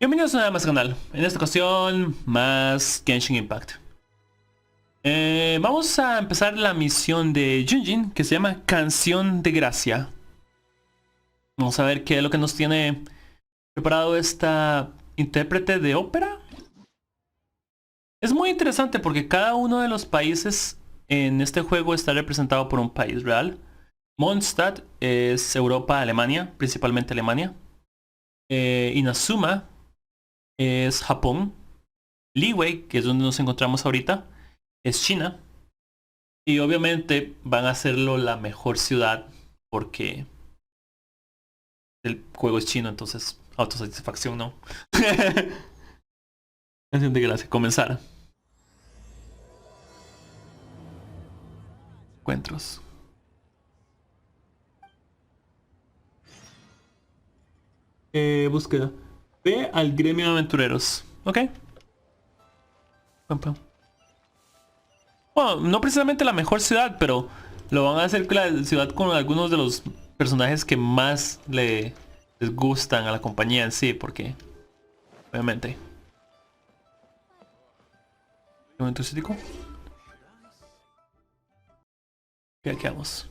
Bienvenidos una vez más al canal. En esta ocasión, más Genshin Impact. Vamos a empezar la misión de Genshin, que se llama Canción de Gracia. Vamos a ver qué es lo que nos tiene preparado esta intérprete de ópera. Es muy interesante porque cada uno de los países en este juego está representado por un país real. Mondstadt es Europa, Alemania, principalmente Alemania. Inazuma es Japón. Liyue, que es donde nos encontramos ahorita, es China. Y obviamente van a hacerlo la mejor ciudad porque el juego es chino, entonces autosatisfacción no. Canción de gracia, comenzar. Encuentros. Búsqueda. Ve al gremio de aventureros. Ok. Pam, pam. Bueno, no precisamente la mejor ciudad, pero lo van a hacer con la ciudad con algunos de los personajes que más les gustan a la compañía en sí, porque obviamente. Momento cítico. ¿Qué vamos?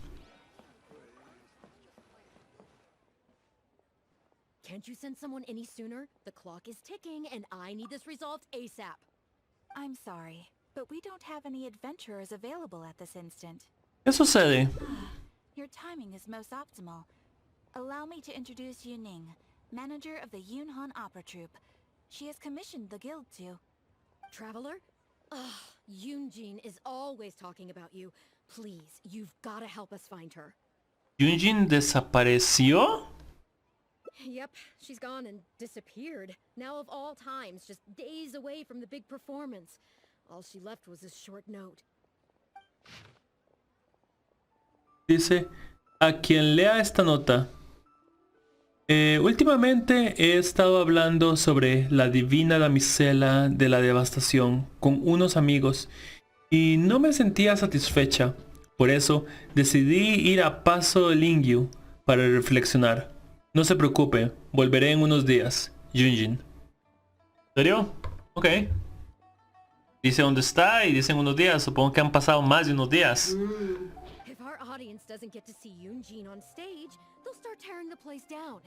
Can't you send someone any sooner? The clock is ticking and I need this resolved ASAP. I'm sorry, but we don't have any adventurers available at this instant. ¿Qué sucede? Your timing is most optimal. Allow me to introduce Yuning, manager of the Yunhan Opera Troupe. She has commissioned the guild to... Traveler? Ugh, Yoonjin is always talking about you. Please, you've got to help us find her. ¿Yunjin desapareció? Yep, she's gone and disappeared. Now of all times, just days away from the big performance. All she left was a short note. Dice, a quien lea esta nota. Últimamente he estado hablando sobre la divina damisela de la devastación con unos amigos y no me sentía satisfecha. Por eso decidí ir a Paso Lingyu para reflexionar. No se preocupe, volveré en unos días. Yunjin. ¿En serio? Ok. Dice dónde está y dice en unos días. Supongo que han pasado más de unos días. If our audience doesn't get to see Yoonjin on stage, they'll start tearing the place down.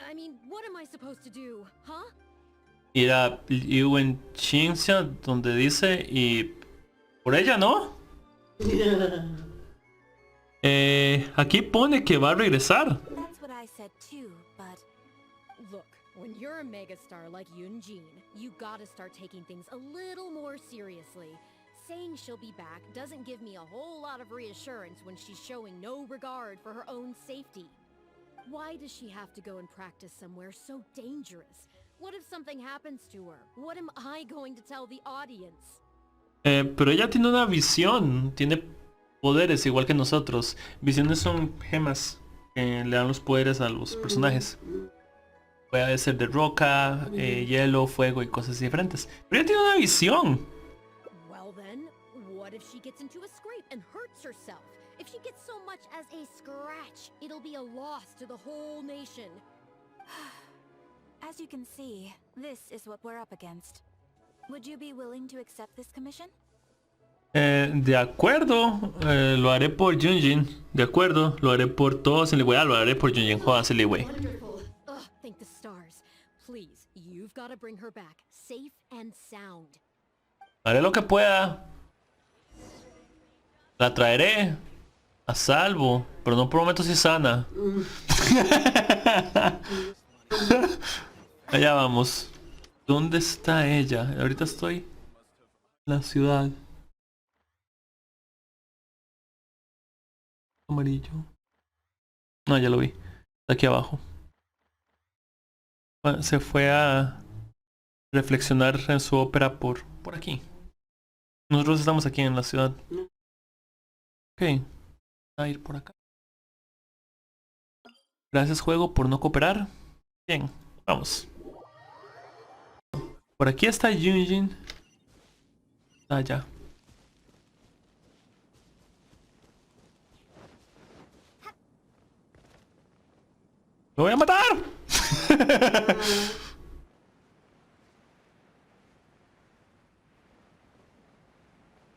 I mean, what am I supposed to do, huh? Ir a Yuen Xinxia, donde dice y... por ella, ¿no? Aquí pone que va a regresar. That's what I said too, but... Look, when you're a megastar like Yoonjin, you gotta start taking things a little more seriously. Saying she'll be back doesn't give me a whole lot of reassurance when she's showing no regard for her own safety. Why does she have to go and practice somewhere so dangerous? What if something happens to her? What am I going to tell the audience? Pero ella tiene una visión, tiene poderes igual que nosotros. Visiones son gemas que le dan los poderes a los personajes. Puede ser de roca, hielo, fuego y cosas diferentes. Pero ella tiene una visión. Well then, what if she gets into a scrape and hurts herself? If she gets so much as a scratch, it'll be a loss to the whole nation. as you can see, this is what we're up against. Would you be willing to accept this commission? De acuerdo, lo haré por Yunjin. De acuerdo, lo haré por todos en Liyue. Lo haré por Yunjin. Jodas en Liyue. Wonderful. Ugh, thank the stars. Please, you've got to bring her back, safe and sound. Haré lo que pueda. La traeré a salvo, pero no prometo si sana. Allá vamos. ¿Dónde está ella? Ahorita estoy en la ciudad. Amarillo. No, ya lo vi. Está aquí abajo. Se fue a reflexionar en su ópera por aquí. Nosotros estamos aquí en la ciudad. Ok. A ir por acá. Gracias, juego, por no cooperar. Bien, vamos. Por aquí está Yunjin. Allá. ¡Lo voy a matar!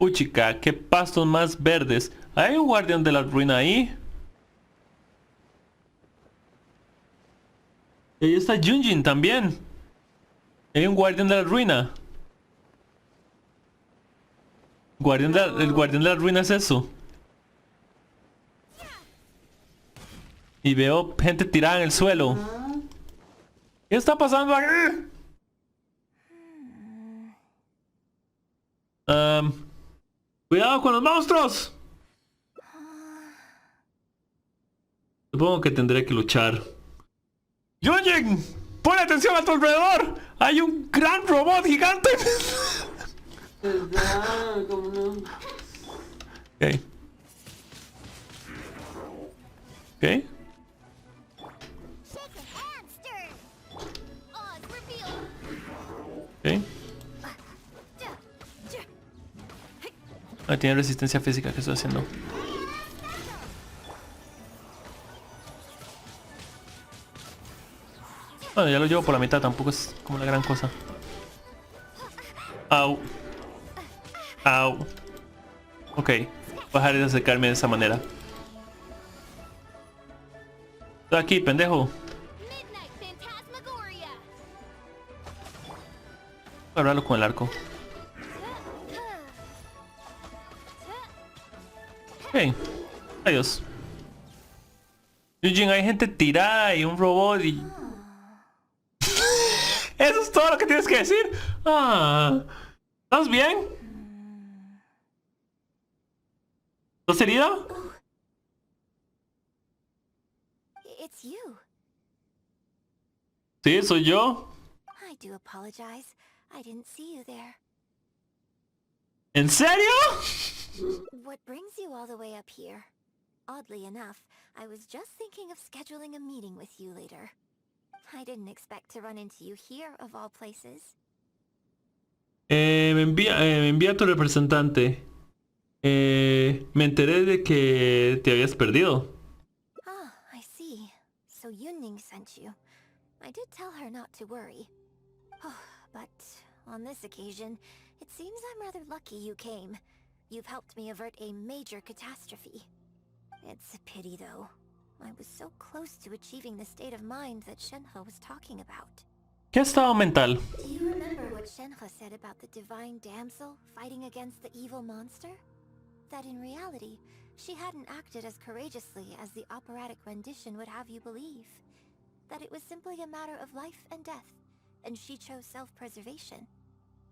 Uy, chica, qué pastos más verdes. Hay un guardián de la ruina ahí. Y ahí está Junjin también. Hay un guardián de la ruina. El guardián de la ruina es eso. Y veo gente tirada en el suelo. ¿Qué está pasando aquí? Cuidado con los monstruos. Supongo que tendré que luchar. Yujin, pon atención a tu alrededor. Hay un gran robot gigante. ¿Verdad? ¿Cómo no? Ok. Ok. Ok. Ah, tiene resistencia física. ¿Qué estoy haciendo? Bueno, ya lo llevo por la mitad. Tampoco es como la gran cosa. Au. Au. Ok. Voy a dejar de acercarme de esa manera. Estoy aquí, pendejo. Voy a hablarlo con el arco. Ok. Adiós. Yujin, hay gente tirada y un robot y... Eso es todo lo que tienes que decir. Ah, ¿estás bien? ¿Estás herida? It's you. Sí, soy yo. I do apologize. I didn't see you there. ¿En serio? What brings you all the way up here? Oddly enough, I was just thinking of scheduling a meeting with you later. I didn't expect to run into you here, of all places. Me envía tu representante. Me enteré de que te habías perdido. Ah, I see. So Yunning sent you. I did tell her not to worry. But on this occasion, it seems I'm rather lucky you came. You've helped me avert a major catastrophe. It's a pity, though. I was so close to achieving the state of mind that Shenhe was talking about. ¿Qué estado mental? Do you remember what Shenhe said about the divine damsel fighting against the evil monster? That in reality, she hadn't acted as courageously as the operatic rendition would have you believe. That it was simply a matter of life and death, and she chose self-preservation.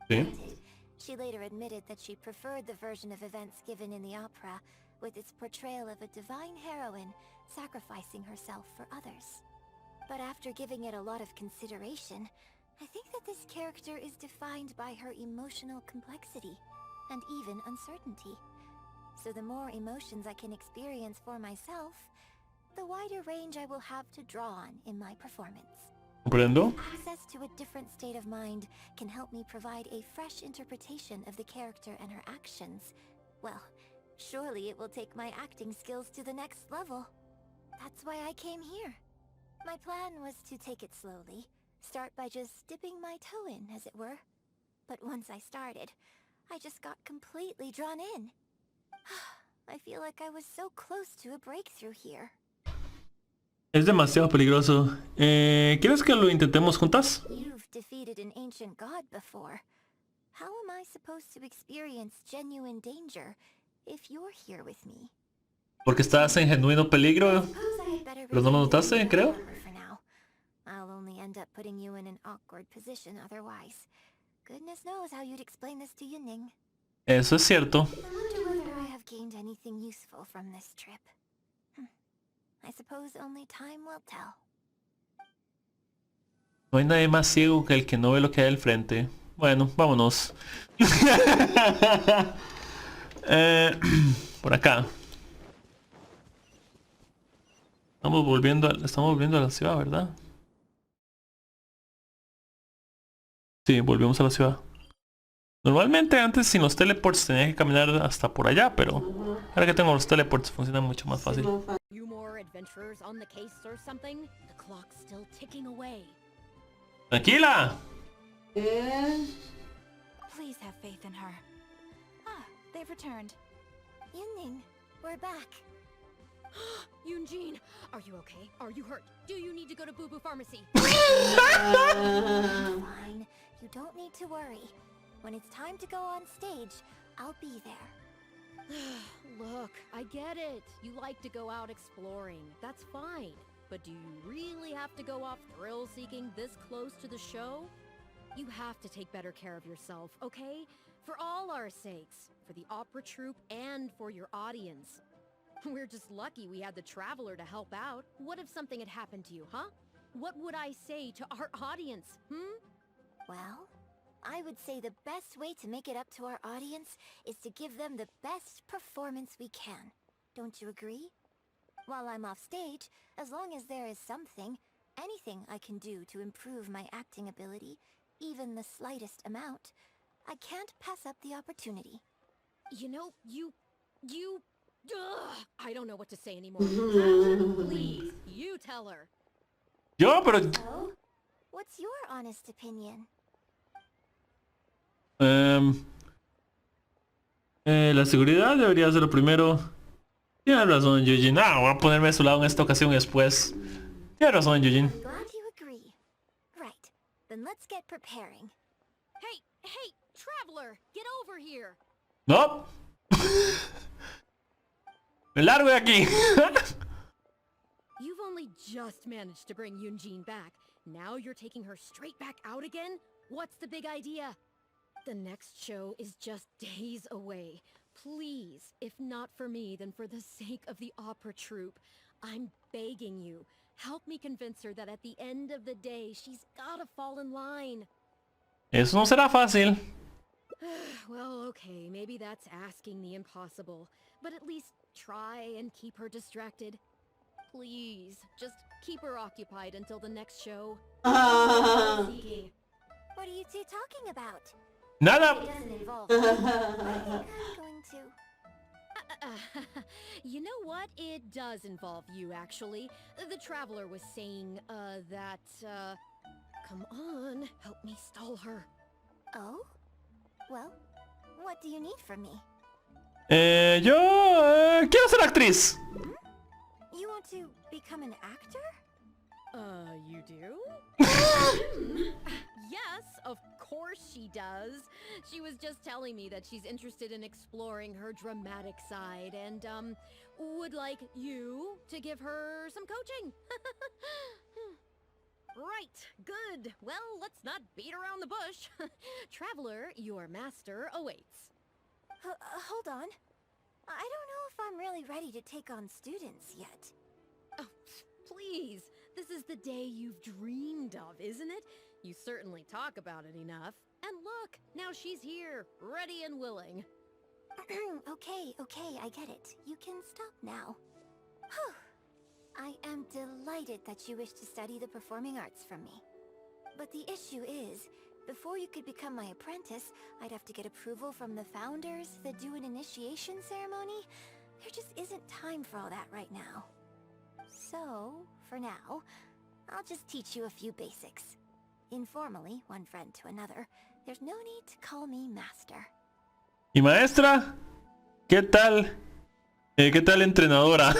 Sí. She later admitted that she preferred the version of events given in the opera, with its portrayal of a divine heroine sacrificing herself for others. But after giving it a lot of consideration, I think that this character is defined by her emotional complexity, and even uncertainty. So the more emotions I can experience for myself, the wider range I will have to draw on in my performance. ¿Comprendo? Access to a different state of mind can help me provide a fresh interpretation of the character and her actions. Well, surely it will take my acting skills to the next level. That's why I came here. My plan was to take it slowly, start by just dipping my toe in, as it were. But once I started, I just got completely drawn in. I feel like I was so close to a breakthrough here. Es demasiado peligroso. ¿Quieres que lo intentemos juntas? You've defeated an ancient god before. How am I supposed to experience genuine danger if you're here with me? Porque estás en genuino peligro. Pero no lo notaste, creo. For now. I'll only end up putting you in an awkward position otherwise. Goodness knows how you'd explain this to Yunning. Eso es cierto. I wonder whether I have gained anything useful from this trip. I suppose only time will tell. No hay nadie más ciego que el que no ve lo que hay al frente. Bueno, vámonos. Por acá. Estamos volviendo a la ciudad, ¿verdad? Sí, volvemos a la ciudad. Normalmente antes sin los teleports tenía que caminar hasta por allá, pero ahora que tengo los teleports funciona mucho más fácil. You more adventurers on the case or something? The clock's still ticking away. ¡Tranquila! Please have faith in her. Ah, they've returned. Yunning, we're back. Yoonjin, are you okay? Are you hurt? Do you need to go to Boo Boo Pharmacy? Fine. You don't need to worry. When it's time to go on stage, I'll be there. Look, I get it. You like to go out exploring. That's fine. But do you really have to go off thrill-seeking this close to the show? You have to take better care of yourself, okay? For all our sakes. For the opera troupe and for your audience. We're just lucky we had the Traveler to help out. What if something had happened to you, huh? What would I say to our audience, Well, I would say the best way to make it up to our audience is to give them the best performance we can. Don't you agree? While I'm off stage, as long as there is something, anything I can do to improve my acting ability, even the slightest amount, I can't pass up the opportunity. You know, I don't know what to say anymore. Traveler, please, you tell her. Yo, pero... So, what's your honest opinion? La seguridad debería ser lo primero. Tienes razón, Eugene. Voy a ponerme a su lado en esta ocasión después. Tienes razón, Eugene. I'm glad you agree. Right, then let's get preparing. Hey, Traveler, get over here. No. Me largo de aquí. You've only just managed to bring Yoonjin back. Now you're taking her straight back out again? What's the big idea? The next show is just days away. Please, if not for me, then for the sake of the opera troupe, I'm begging you, help me convince her that at the end of the day, she's gotta fall in line. Eso no será fácil. Well, okay, maybe that's asking the impossible, but at least try and keep her distracted. Please, just keep her occupied until the next show. Seeking. What are you two talking about? It Nada. doesn't involve me. I think I'm going to... You know what? It does involve you, actually. The Traveler was saying, come on, help me stall her. Oh? Well, what do you need from me? Yo quiero ser actriz. You want to become an actor? You do? Yes, of course she does. She was just telling me that she's interested in exploring her dramatic side and, would like you to give her some coaching. Right, good. Well, let's not beat around the bush. Traveler, your master awaits. Hold on. I don't know if I'm really ready to take on students yet. Oh, please. This is the day you've dreamed of, isn't it? You certainly talk about it enough. And look, now she's here, ready and willing. Okay, I get it. You can stop now. Whew. I am delighted that you wish to study the performing arts from me. But the issue is, before you could become my apprentice, I'd have to get approval from the founders, then do an initiation ceremony. There just isn't time for all that right now. So, for now, I'll just teach you a few basics. Informally, one friend to another, there's no need to call me master. ¿Y maestra? ¿Qué tal? ¿Qué tal entrenadora?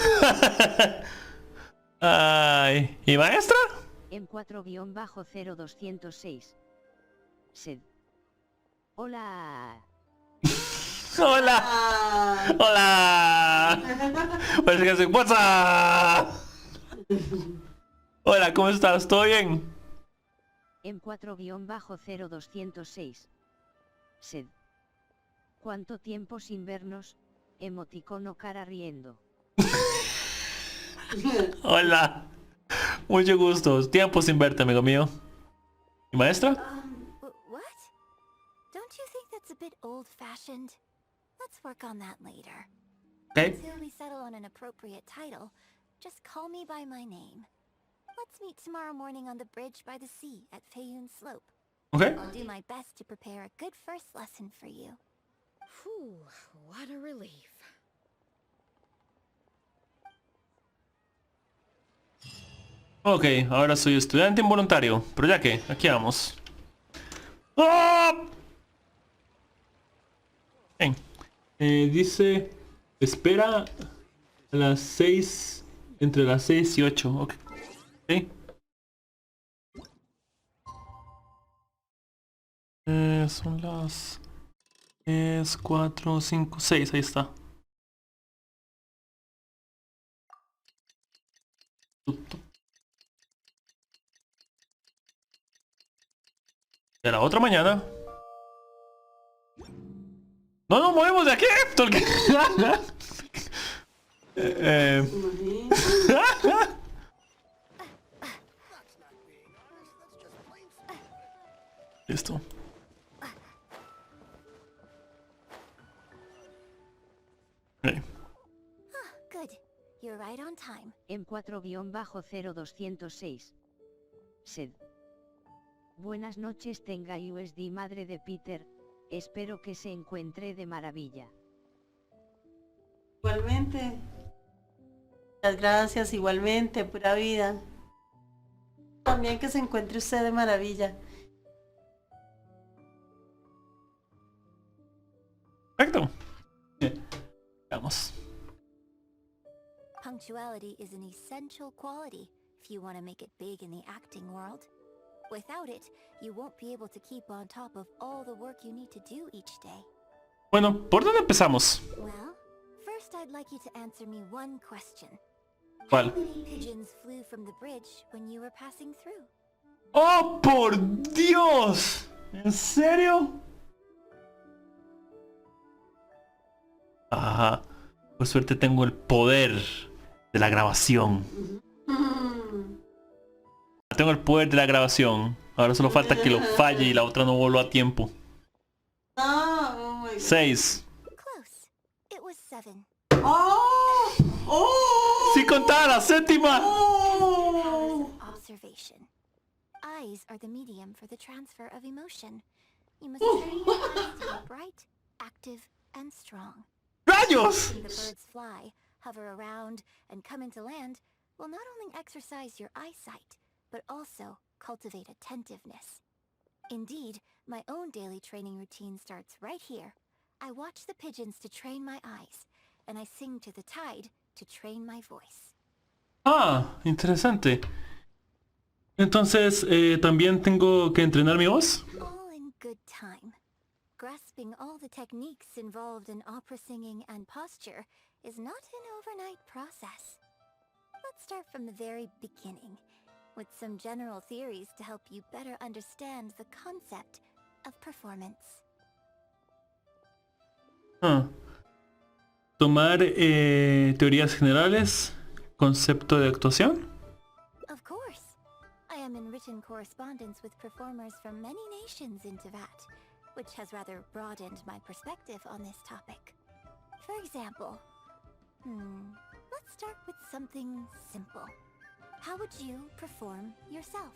Ay, ¿y maestra? M4-0206. Sed. Hola. Hola. Hola. Parece que hace WhatsApp. Hola, ¿cómo estás? ¿Todo bien? M4-0206. Sed. ¿Cuánto tiempo sin vernos? Emoticono cara riendo. Hola. Mucho gusto. Tiempo sin verte, amigo mío. ¿Y maestra? What? Don't you think that's a bit old-fashioned? Let's work on that later. Okay. Until we settle on an appropriate title, just call me by my name. Let's meet tomorrow morning on the bridge by the sea at Feiyun Slope. Okay. I'll do my best to prepare a good first lesson for you. Whew, what a relief. Ok, ahora soy estudiante involuntario. Pero ya que, aquí vamos. ¡Oh! Bien. Dice, espera a las 6, entre las 6 y 8. Ok. Son las 3, 4, 5, 6. Ahí está. De la otra mañana. No nos movemos de aquí. Listo. Good. You're right on time. M4-0206. Sed. Buenas noches, tenga USD madre de Peter, espero que se encuentre de maravilla. Igualmente. Muchas gracias, igualmente, pura vida. También que se encuentre usted de maravilla. Perfecto. Vamos. Punctuality is an essential quality if you want to make it big in the acting world. Without it, you won't be able to keep on top of all the work you need to do each day. Bueno, ¿por dónde empezamos? Well, first I'd like you to answer me one question. ¿Cuál? How many pigeons flew from the bridge when you were passing through? ¡Oh, por Dios! ¿En serio? Ajá. Por suerte tengo el poder de la grabación. Tengo el poder de la grabación. Ahora solo falta que lo falle y la otra no voló a tiempo. Oh my God. 6. Close. It was 7. ¡Oh! ¡Oh! ¡Sí contaba la séptima! ¡Oh! Observation. Eyes are the medium for the transfer of emotion. You must train your eyes to be bright, active, and strong. ¡Rayos! The birds fly, hover around, and come into land will not only exercise your eyesight, but also cultivate attentiveness. Indeed, my own daily training routine starts right here. I watch the pigeons to train my eyes, and I sing to the tide to train my voice. Ah, interesante. Entonces, ¿también tengo que entrenar mi voz? All in good time. Grasping all the techniques involved in opera singing and posture is not an overnight process. Let's start from the very beginning, with some general theories to help you better understand the concept of performance. Tomar teorías generales, concepto de actuación. Of course. I am in written correspondence with performers from many nations in Teyvat, which has rather broadened my perspective on this topic. For example, let's start with something simple. How would you perform yourself?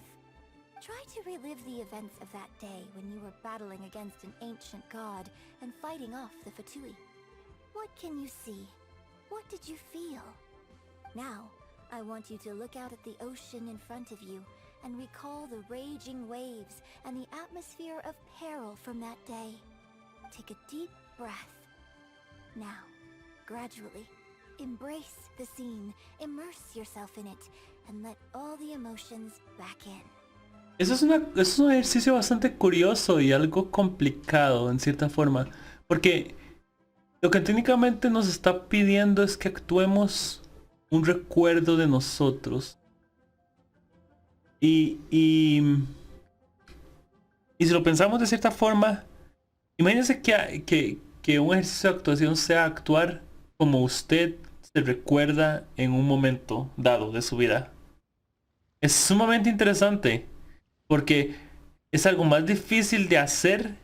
Try to relive the events of that day when you were battling against an ancient god and fighting off the Fatui. What can you see? What did you feel? Now, I want you to look out at the ocean in front of you and recall the raging waves and the atmosphere of peril from that day. Take a deep breath. Now, gradually, embrace the scene, immerse yourself in it, and let all the emotions back in. Eso es un ejercicio bastante curioso y algo complicado en cierta forma. Porque lo que técnicamente nos está pidiendo es que actuemos un recuerdo de nosotros. Y si lo pensamos de cierta forma, imagínense que un ejercicio de actuación sea actuar como usted se recuerda en un momento dado de su vida. Es sumamente interesante porque es algo más difícil de hacer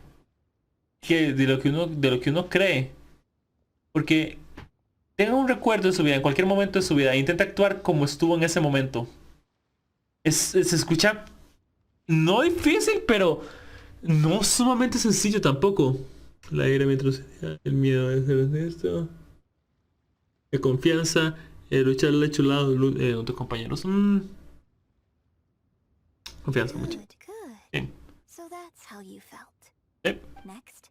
que de lo que uno cree. Porque tenga un recuerdo de su vida en cualquier momento de su vida e intenta actuar como estuvo en ese momento. Se escucha no difícil, pero no sumamente sencillo tampoco. La ira mientras el miedo de ser honesto, la confianza, luchar al hecho lado de tus compañeros. Confianza mucho. Good, good. Bien. So that's how you felt. Yep. Next,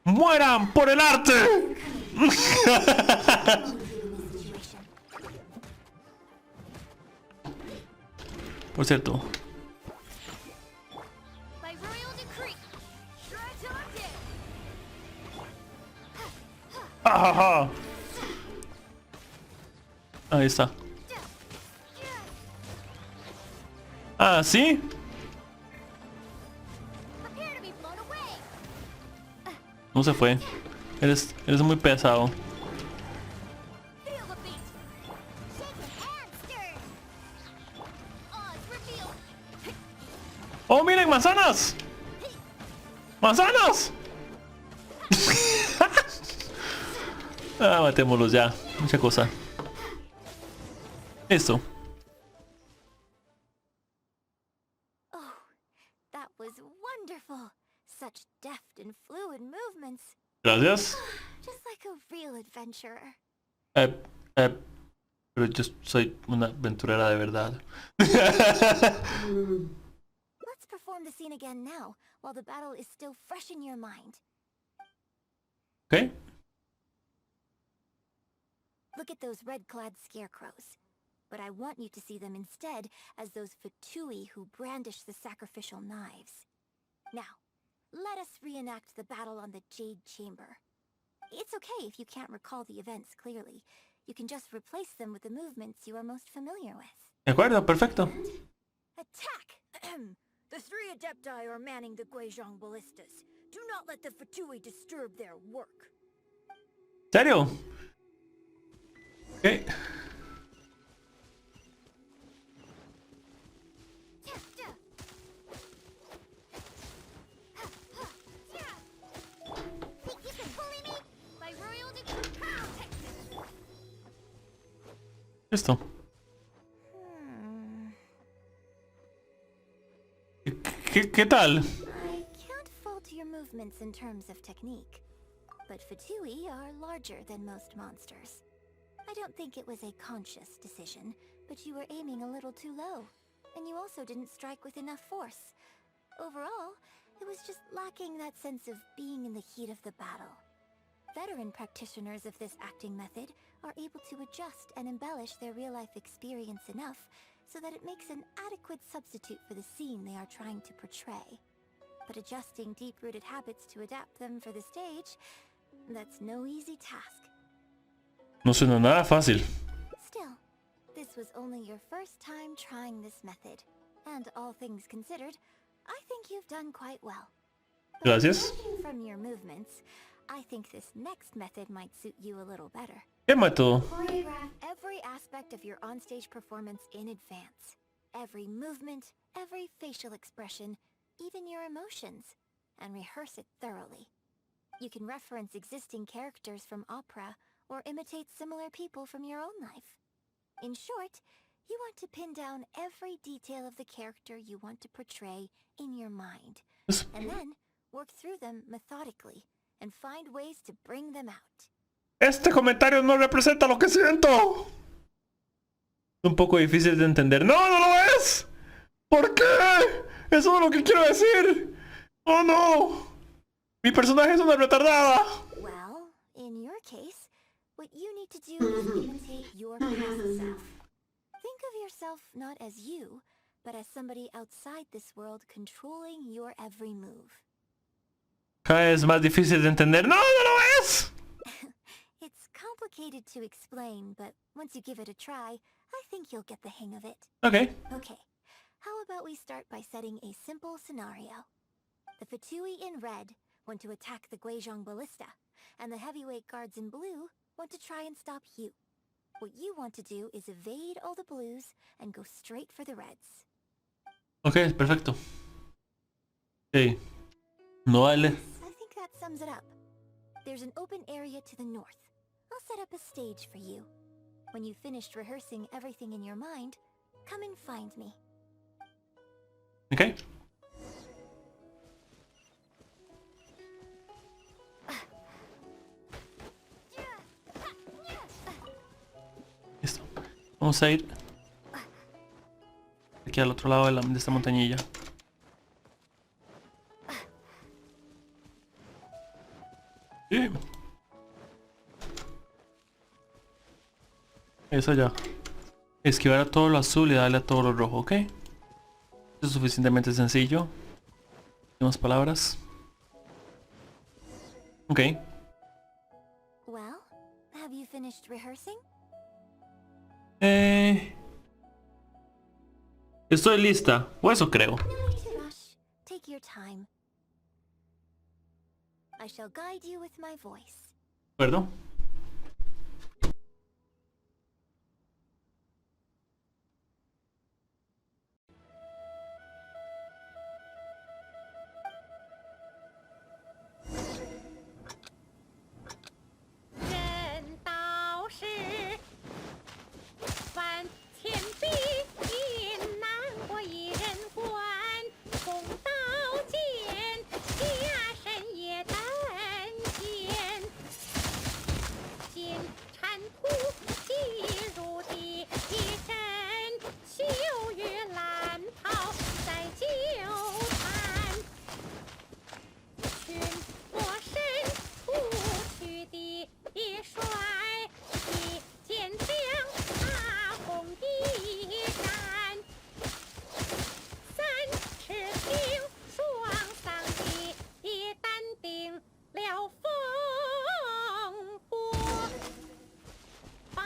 ¡Mueran por el arte! Por cierto. By royal decree. Try till I'm dead. ¡Ajaja! Ahí está. Ah, ¿sí? Prepare to be blown away. No se fue. Eres muy pesado. Feel the beat. Shake it and stir. Odds revealed. ¡Oh, miren! ¡Manzanas! ¡Manzanas! Ah, matémoslos ya. Mucha cosa. Esto. Oh, that was wonderful. Such deft and fluid movements. Gracias. Just like a real adventurer. Eh, eh, pero yo soy una aventurera de verdad. Let's perform the scene again now, while the battle is still fresh in your mind. ¿Ok? Look at those red-clad scarecrows. But I want you to see them instead as those Fatui who brandish the sacrificial knives. Now, let us reenact the battle on the Jade Chamber. It's okay if you can't recall the events clearly. You can just replace them with the movements you are most familiar with. De acuerdo, perfecto. Attack! The three Adepti are manning the Guizhong ballistas. Do not let the Fatui disturb their work. ¿Serio? Ok. Think you can bully me? By royal decree. Listo. ¿Qué tal? I can't fault your movements in terms of technique, but Fatui are larger than most monsters. I don't think it was a conscious decision, but you were aiming a little too low, and you also didn't strike with enough force. Overall, it was just lacking that sense of being in the heat of the battle. Veteran practitioners of this acting method are able to adjust and embellish their real-life experience enough so that it makes an adequate substitute for the scene they are trying to portray. But adjusting deep-rooted habits to adapt them for the stage, that's no easy task. No suena nada fácil. Still, this was only your first time trying this method, and all things considered, I think you've done quite well. But Gracias. judging from your movements, I think this next method might suit you a little better. ¿Qué método? Choreograph every aspect of your onstage performance in advance. Every movement, every facial expression, even your emotions, and rehearse it thoroughly. You can reference existing characters from opera or imitate similar people from your own life. In short, you want to pin down every detail of the character you want to portray in your mind, and then work through them methodically and find ways to bring them out. Este comentario no representa lo que siento. Es un poco difícil de entender. ¡No, no lo es! ¿Por qué? Eso es lo que quiero decir. ¡Oh, no! Mi personaje es una retardada. Well, in your case, what you need to do is imitate your past self. Think of yourself not as you, but as somebody outside this world controlling your every move. Cada vez más difícil de entender. ¡No, no lo es! It's complicated to explain, but once you give it a try, I think you'll get the hang of it. Ok. Okay, how about we start by setting a simple scenario? The Fatui in red want to attack the Guizhong ballista, and the heavyweight guards in blue want to try and stop you. What you want to do is evade all the blues and go straight for the reds. Ok, perfecto. Ok. No vale. I think that sums it up. There's an open area to the north. I'll set up a stage for you. When you've finished rehearsing everything in your mind, come and find me. Ok. Listo. Vamos a ir aquí al otro lado de esta montañilla. Eso ya. Esquivar a todo lo azul y darle a todo lo rojo, ¿ok? Eso es suficientemente sencillo. Tenemos palabras. Ok. Well, have you finished rehearsing? Estoy lista, o eso creo. No need to rush. Take your time. I shall guide you with my voice. ¿Acuerdo?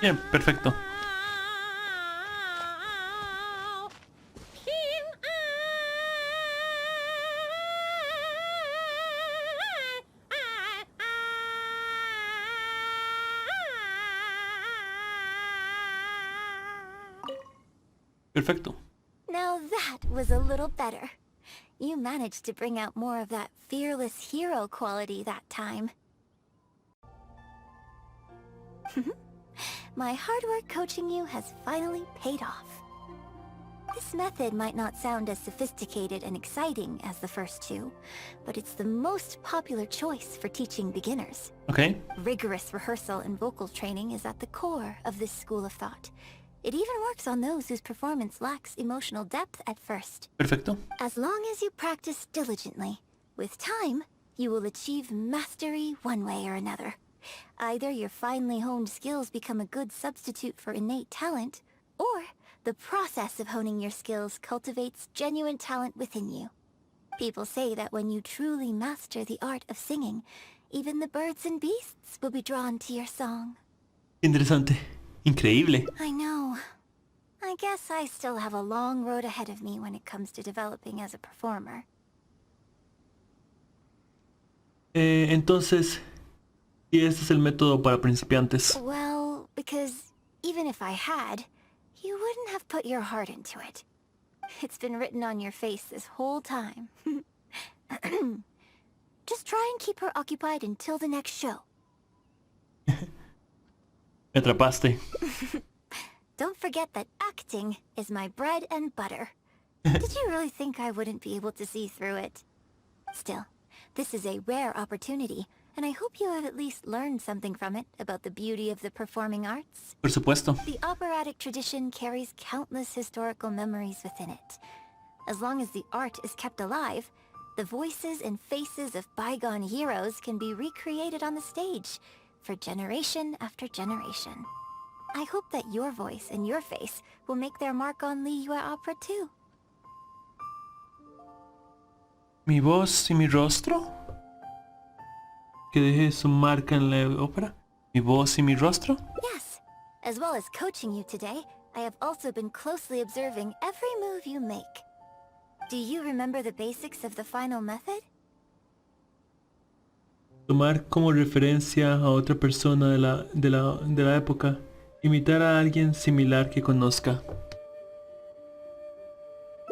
Bien, perfecto. Perfecto. Now that was a little better. You managed to bring out more of that fearless hero quality that time. My hard work coaching you has finally paid off. This method might not sound as sophisticated and exciting as the first two, but it's the most popular choice for teaching beginners. Ok. Rigorous rehearsal and vocal training is at the core of this school of thought. It even works on those whose performance lacks emotional depth at first. Perfecto. As long as you practice diligently, with time, you will achieve mastery one way or another. Either your finely honed skills become a good substitute for innate talent, or the process of honing your skills cultivates genuine talent within you. People say that when you truly master the art of singing, even the birds and beasts will be drawn to your song. Interesante. Increíble. I know. I guess I still have a long road ahead of me when it comes to developing as a performer. Entonces, ¿y este es el método para principiantes? Well, because even if I had, you wouldn't have put your heart into it. It's been written on your face this whole time. Just try and keep her occupied until the next show. Me atrapaste. Don't forget that acting is my bread and butter. Did you really think I wouldn't be able to see through it? Still, this is a rare opportunity, and I hope you have at least learned something from it about the beauty of the performing arts. Por supuesto. The operatic tradition carries countless historical memories within it. As long as the art is kept alive, the voices and faces of bygone heroes can be recreated on the stage for generation after generation. I hope that your voice and your face will make their mark on Liyue opera too. ¿Mi voz y mi rostro? ¿Que deje su marca en la ópera? ¿Mi voz y mi rostro? Yes. As well as coaching you today, I have also been closely observing every move you make. Do you remember the basics of the final method? Tomar como referencia a otra persona de la época. Imitar a alguien similar que conozca.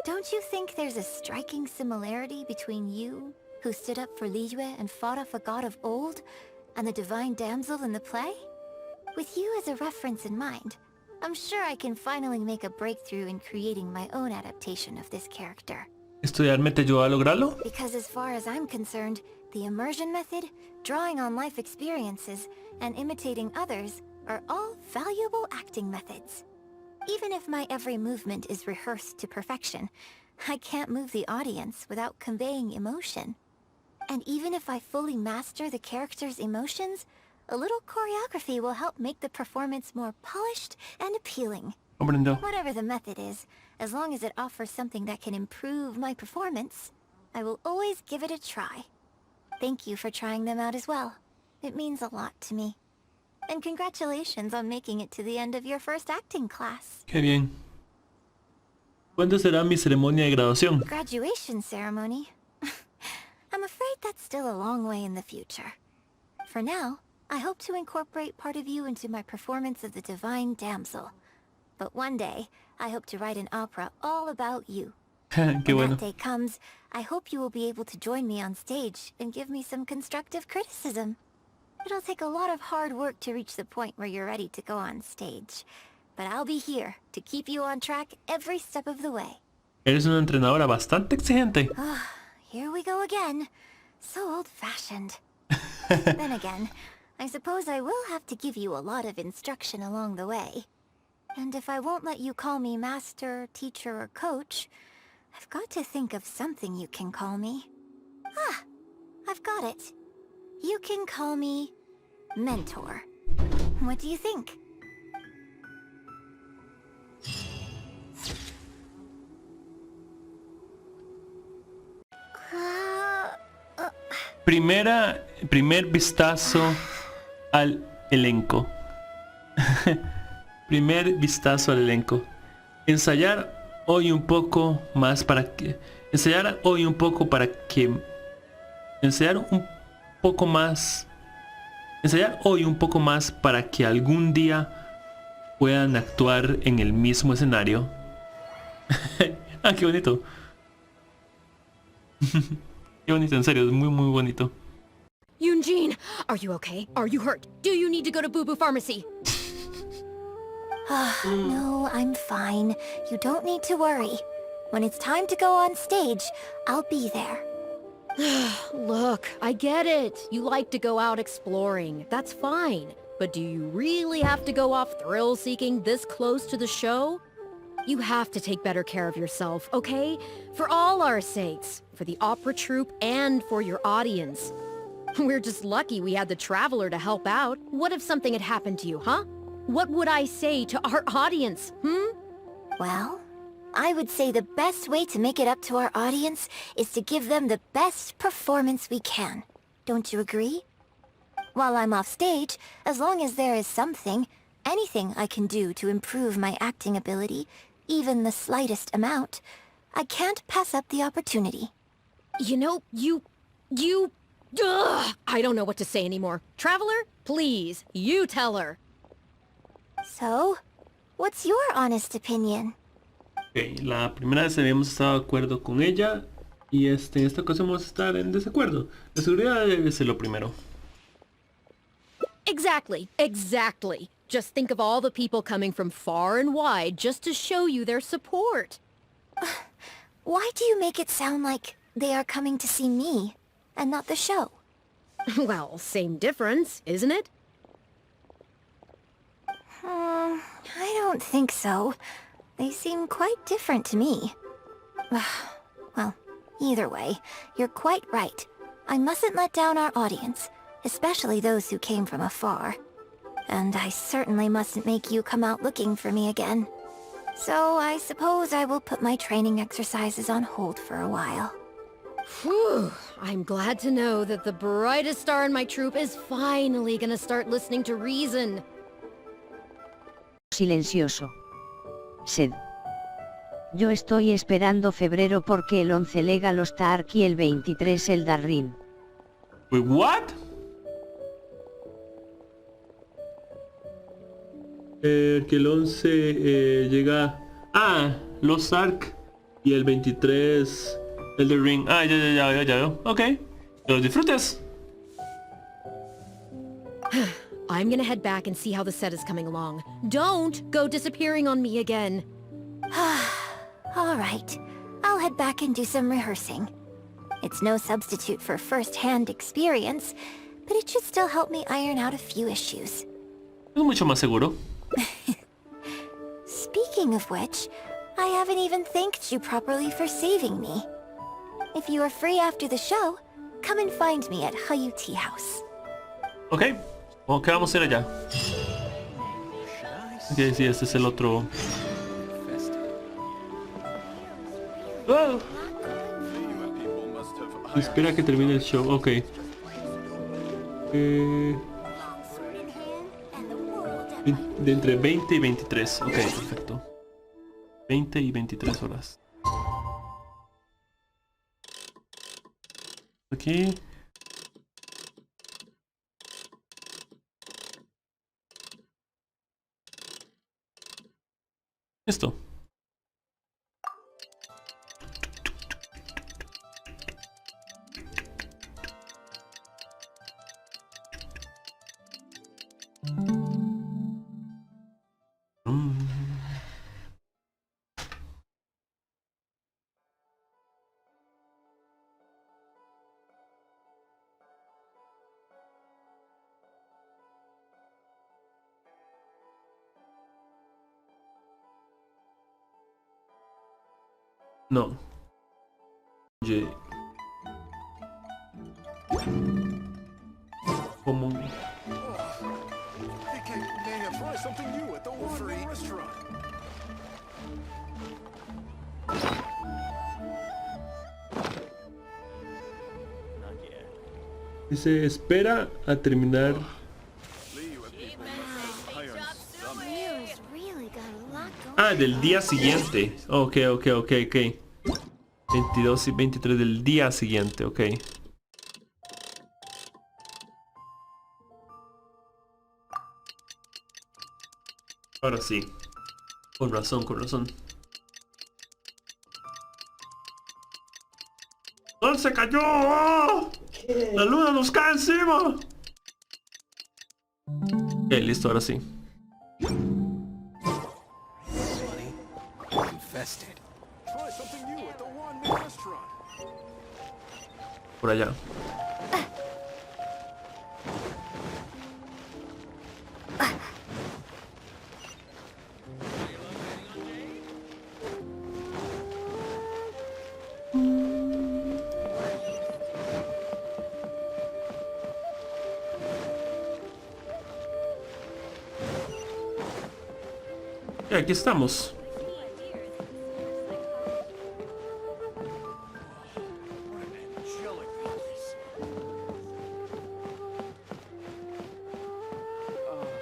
Don't you think there's a striking similarity between you, who stood up for Liyue and fought off a god of old, and the divine damsel in the play? With you as a reference in mind, I'm sure I can finally make a breakthrough in creating my own adaptation of this character. ¿Estudiarme te ayuda a lograrlo? Because as far as I'm concerned, the immersion method, drawing on life experiences, and imitating others are all valuable acting methods. Even if my every movement is rehearsed to perfection, I can't move the audience without conveying emotion. And even if I fully master the character's emotions, A little choreography will help make the performance more polished and appealing. Comprendo. Whatever the method is, as long as it offers something that can improve my performance, I will always give it a try. Thank you for trying them out as well. It means a lot to me. And congratulations on making it to the end of your first acting class. Qué bien. ¿Cuándo será mi ceremonia de graduación? Graduation ceremony? I'm afraid that's still a long way in the future. For now, I hope to incorporate part of you into my performance of the Divine Damsel. But one day, I hope to write an opera all about you. Qué When bueno. that day comes, I hope you will be able to join me on stage and give me some constructive criticism. It'll take a lot of hard work to reach the point where you're ready to go on stage. But I'll be here to keep you on track every step of the way. Eres una entrenadora bastante exigente. Here we go again. So old-fashioned. Then again, I suppose I will have to give you a lot of instruction along the way. And if I won't let you call me master, teacher, or coach, I've got to think of something you can call me. Ah, I've got it. You can call me mentor. What do you think? Primer vistazo al elenco. Primer vistazo al elenco. Ensayar hoy un poco para que algún día puedan actuar en el mismo escenario. Ah, qué bonito. Qué bonito, en serio, es muy muy bonito. Eugene, are you okay? Are you hurt? Do you need to go to Boo Boo Pharmacy? No, I'm fine. You don't need to worry. When it's time to go on stage, I'll be there. Look, I get it. You like to go out exploring. That's fine. But do you really have to go off thrill-seeking this close to the show? You have to take better care of yourself, okay? For all our sakes. For the opera troupe and for your audience. We're just lucky we had the Traveler to help out. What if something had happened to you, huh? What would I say to our audience, Well, I would say the best way to make it up to our audience is to give them the best performance we can. Don't you agree? While I'm off stage, as long as there is anything I can do to improve my acting ability, even the slightest amount, I can't pass up the opportunity. You know, Ugh, I don't know what to say anymore. Traveler, please, you tell her. So, what's your honest opinion? Okay, la primera vez habíamos estado de acuerdo con ella y en esta ocasión vamos a estar en desacuerdo. La seguridad debe ser lo primero. Exactly. Just think of all the people coming from far and wide just to show you their support. Why do you make it sound like they are coming to see me and not the show? Well, same difference, isn't it? I don't think so. They seem quite different to me. Well, either way, you're quite right. I mustn't let down our audience, especially those who came from afar. And I certainly mustn't make you come out looking for me again. So I suppose I will put my training exercises on hold for a while. Whew, I'm glad to know that the brightest star in my troupe is finally gonna start listening to reason. Silencioso. Sed. Yo estoy esperando febrero porque el 11 Legal Star y el 23 el Darrin. Wait, what? Que el 11 llega... Los Ark y el 23 el The Ring. Ya. Ok. Que los disfrutes. I'm gonna head back and see how the set is coming along. Don't go disappearing on me again. All right. I'll head back and do some rehearsing. It's no substitute for first-hand experience, but it should still help me iron out a few issues. Es mucho más seguro. Speaking of which, I haven't even thanked you properly for saving me. If you are free after the show, come and find me at Hayu Tea House. Ok. Ok, vamos a ir allá. Ok, sí, este es el otro. ¡Oh! Espera que termine el show, ok. Longsword in hand and the world at my De entre 20 y 23. Ok, perfecto. 20 y 23 horas. Aquí. Esto. No. Oye. Como... Think I may have tried something new at the one restaurant. Dice, espera a terminar. Leo's really got a lot going. Ah, del día siguiente. Ok. 22 y 23 del día siguiente, ok. Ahora sí. Con razón. ¡No se cayó! ¡Oh! ¡La luna nos cae encima! Ok, listo, ahora sí. Infested. Try something new at the one restaurant. Por allá. Y aquí estamos. Angelic place.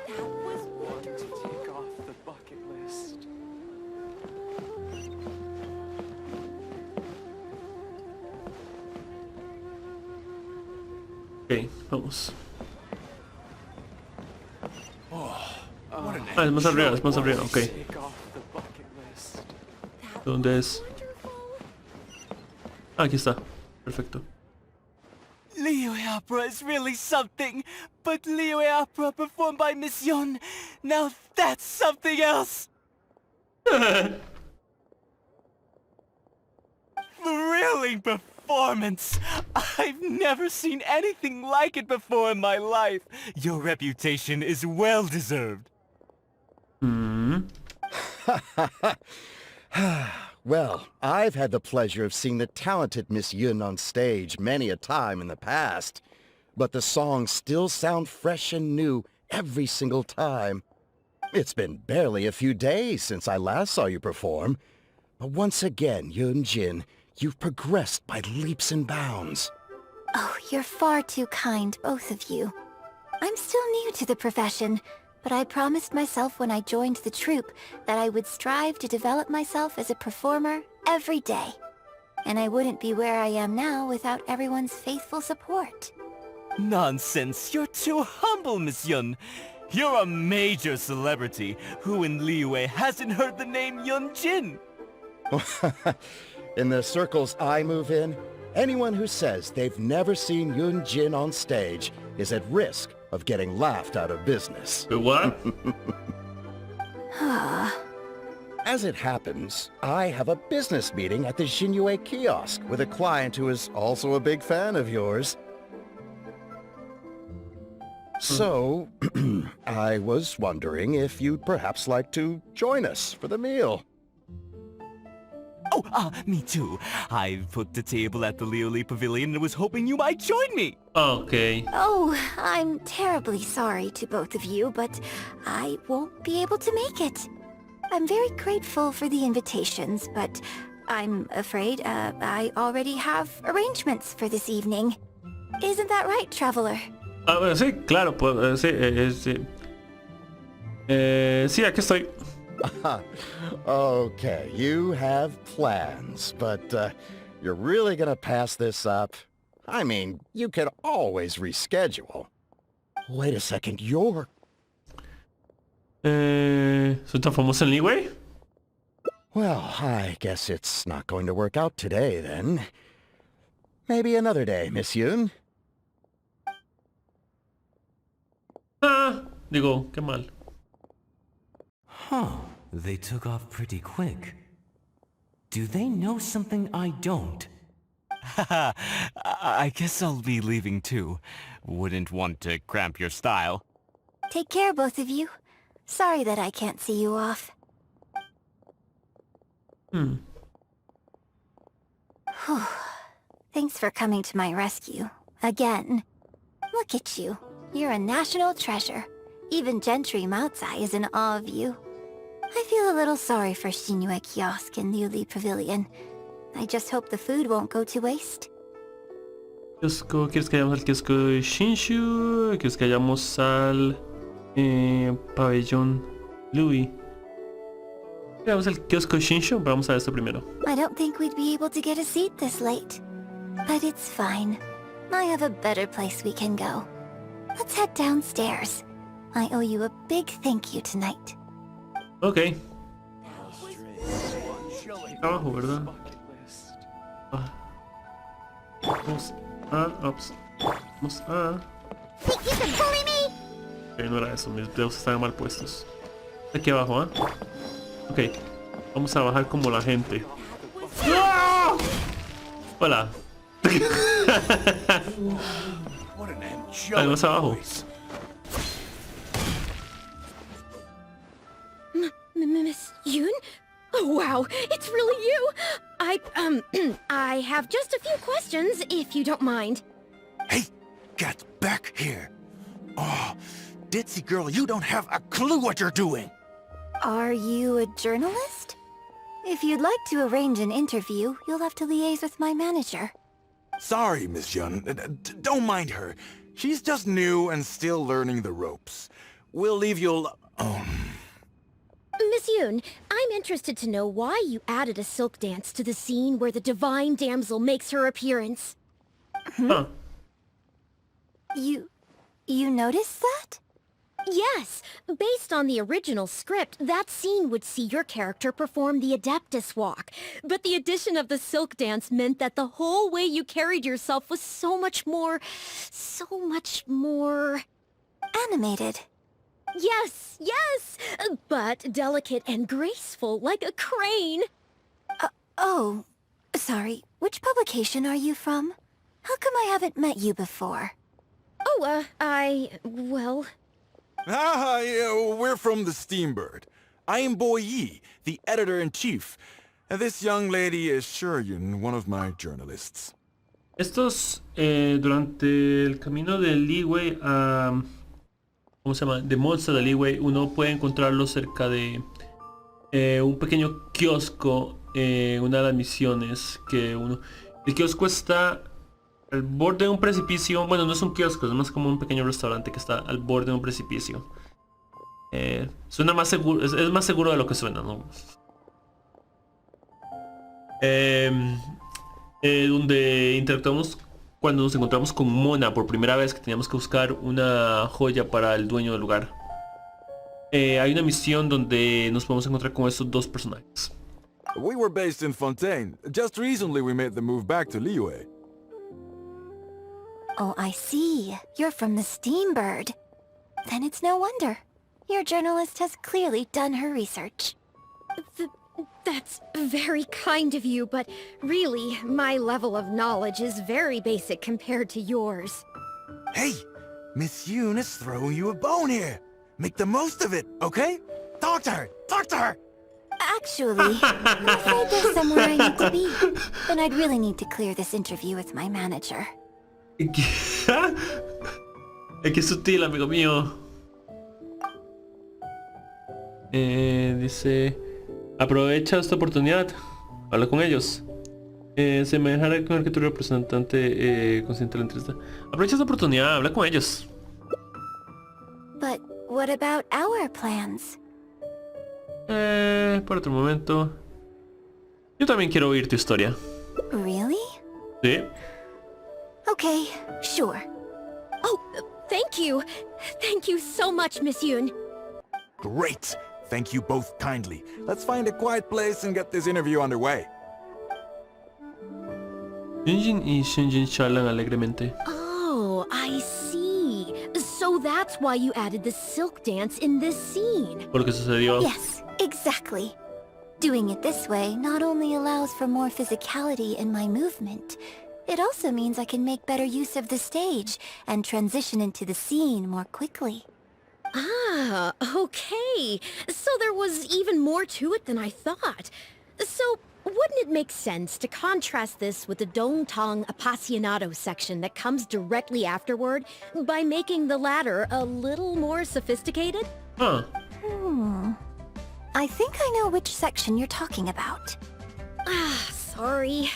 That was Want to take off the bucket list. Ok, vamos. What an Ah, es más arriba, ok. Take off the bucket list. ¿Dónde es? Ah, aquí está. Perfecto. Leo Opera is really something, but Leo Opera performed by Miss Yun, now that's something else! Thrilling performance! I've never seen anything like it before in my life. Your reputation is well deserved. Well, I've had the pleasure of seeing the talented Miss Yun on stage many a time in the past, but the songs still sound fresh and new every single time. It's been barely a few days since I last saw you perform, but once again, Yun Jin, you've progressed by leaps and bounds. Oh, you're far too kind, both of you. I'm still new to the profession, but I promised myself when I joined the troupe that I would strive to develop myself as a performer every day. And I wouldn't be where I am now without everyone's faithful support. Nonsense, you're too humble, Miss Yun. You're a major celebrity. Who in Liyue hasn't heard the name Yun Jin? In the circles I move in, anyone who says they've never seen Yun Jin on stage is at risk of getting laughed out of business. Wait, what? As it happens, I have a business meeting at the Xinyu kiosk with a client who is also a big fan of yours. So, I was wondering if you'd perhaps like to join us for the meal. Me too. I've booked a table at the Leoli Pavilion and was hoping you might join me. Ok. Oh, I'm terribly sorry to both of you, but I won't be able to make it. I'm very grateful for the invitations, but I'm afraid I already have arrangements for this evening. Isn't that right, Traveler? Bueno, sí, claro, pues sí, sí. Sí, aquí estoy. Okay, you have plans, but you're really gonna pass this up? I mean, you could always reschedule. Wait a second, you're... ¿Soy tan famoso en Leeway? Well, I guess it's not going to work out today, then. Maybe another day, Miss Yoon. Ah, digo, qué mal. Huh, they took off pretty quick. Do they know something I don't? Haha, I guess I'll be leaving too. Wouldn't want to cramp your style. Take care, both of you. Sorry that I can't see you off. Hmm. Whew. Thanks for coming to my rescue. Again. Look at you. You're a national treasure. Even Gentry Moutsai is in awe of you. I feel a little sorry for Shinue Kiosk and Leoli Pavilion. I just hope the food won't go to waste. Kiosco, ¿quieres que vayamos al kiosco de Shinshu? ¿Quieres que vayamos al pabellón Louis? Vamos al kiosco de Shinshu, pero vamos a ver esto primero. I don't think we'd be able to get a seat this late. But it's fine. I have a better place we can go. Let's head downstairs. I owe you a big thank you tonight. Ok. Abajo, ¿verdad? Ah. Vamos a... Ups. Vamos a... Ok, no era eso, mis dedos estaban mal puestos. Aquí abajo, ¿ah? Ok. Vamos a bajar como la gente. ¡Ah! Hola. Algo más abajo. Miss Yoon? Oh, wow, it's really you! I have just a few questions, if you don't mind. Hey, get back here. Oh, ditzy girl, you don't have a clue what you're doing. Are you a journalist? If you'd like to arrange an interview, you'll have to liaise with my manager. Sorry, Miss Yun. Don't mind her. She's just new and still learning the ropes. We'll leave you Miss Yoon, I'm interested to know why you added a silk dance to the scene where the divine damsel makes her appearance. Huh. You noticed that? Yes, based on the original script, that scene would see your character perform the Adeptus Walk. But the addition of the silk dance meant that the whole way you carried yourself was so much more... Animated. Yes, but delicate and graceful, like a crane. Oh, sorry. Which publication are you from? How come I haven't met you before? Oh, well... yeah, we're from the Steambird. I am Boy Yi, the editor-in-chief. And this young lady is Shuryun, one of my journalists. Estos, durante el camino de Leeway a... ¿Cómo se llama? De Monster de Leeway, uno puede encontrarlo cerca de un pequeño kiosco, una de las misiones que uno... El kiosco está al borde de un precipicio. Bueno, no es un kiosco, es más como un pequeño restaurante que está al borde de un precipicio. Suena más seguro, es más seguro de lo que suena, ¿no? Donde interactuamos cuando nos encontramos con Mona por primera vez, que teníamos que buscar una joya para el dueño del lugar. Hay una misión donde nos podemos encontrar con estos dos personajes. We were based in Fontaine. Just recently we made the move back to Liyue. Oh, I see. You're from the Steambird. Then it's no wonder. Your journalist has clearly done her research. That's very kind of you, but really, my level of knowledge is very basic compared to yours. Hey, Miss Yoon is throwing you a bone here. Make the most of it, okay? Talk to her! Talk to her! Actually, I'm afraid there's somewhere I need to be. But I'd really need to clear this interview with my manager. Es que es sutil, amigo mío. Dice, aprovecha esta oportunidad. Habla con ellos. Se me dejará con el que tu representante consciente de la entrevista. Aprovecha esta oportunidad, habla con ellos. But what about our plans? Por otro momento. Yo también quiero oír tu historia. Really? ¿Sí? Okay, sure. Oh, thank you. Thank you so much, Miss Yoon. Great! Thank you both kindly. Let's find a quiet place and get this interview underway. Yunjin y Shinjin charlan alegremente. Oh, I see. So that's why you added the silk dance in this scene. Por lo que sucedió. Yes, exactly. Doing it this way not only allows for more physicality in my movement, it also means I can make better use of the stage and transition into the scene more quickly. Ah, okay. So there was even more to it than I thought. So, wouldn't it make sense to contrast this with the Dongtong Apasionado section that comes directly afterward by making the latter a little more sophisticated? Huh. I think I know which section you're talking about. Ah, sorry.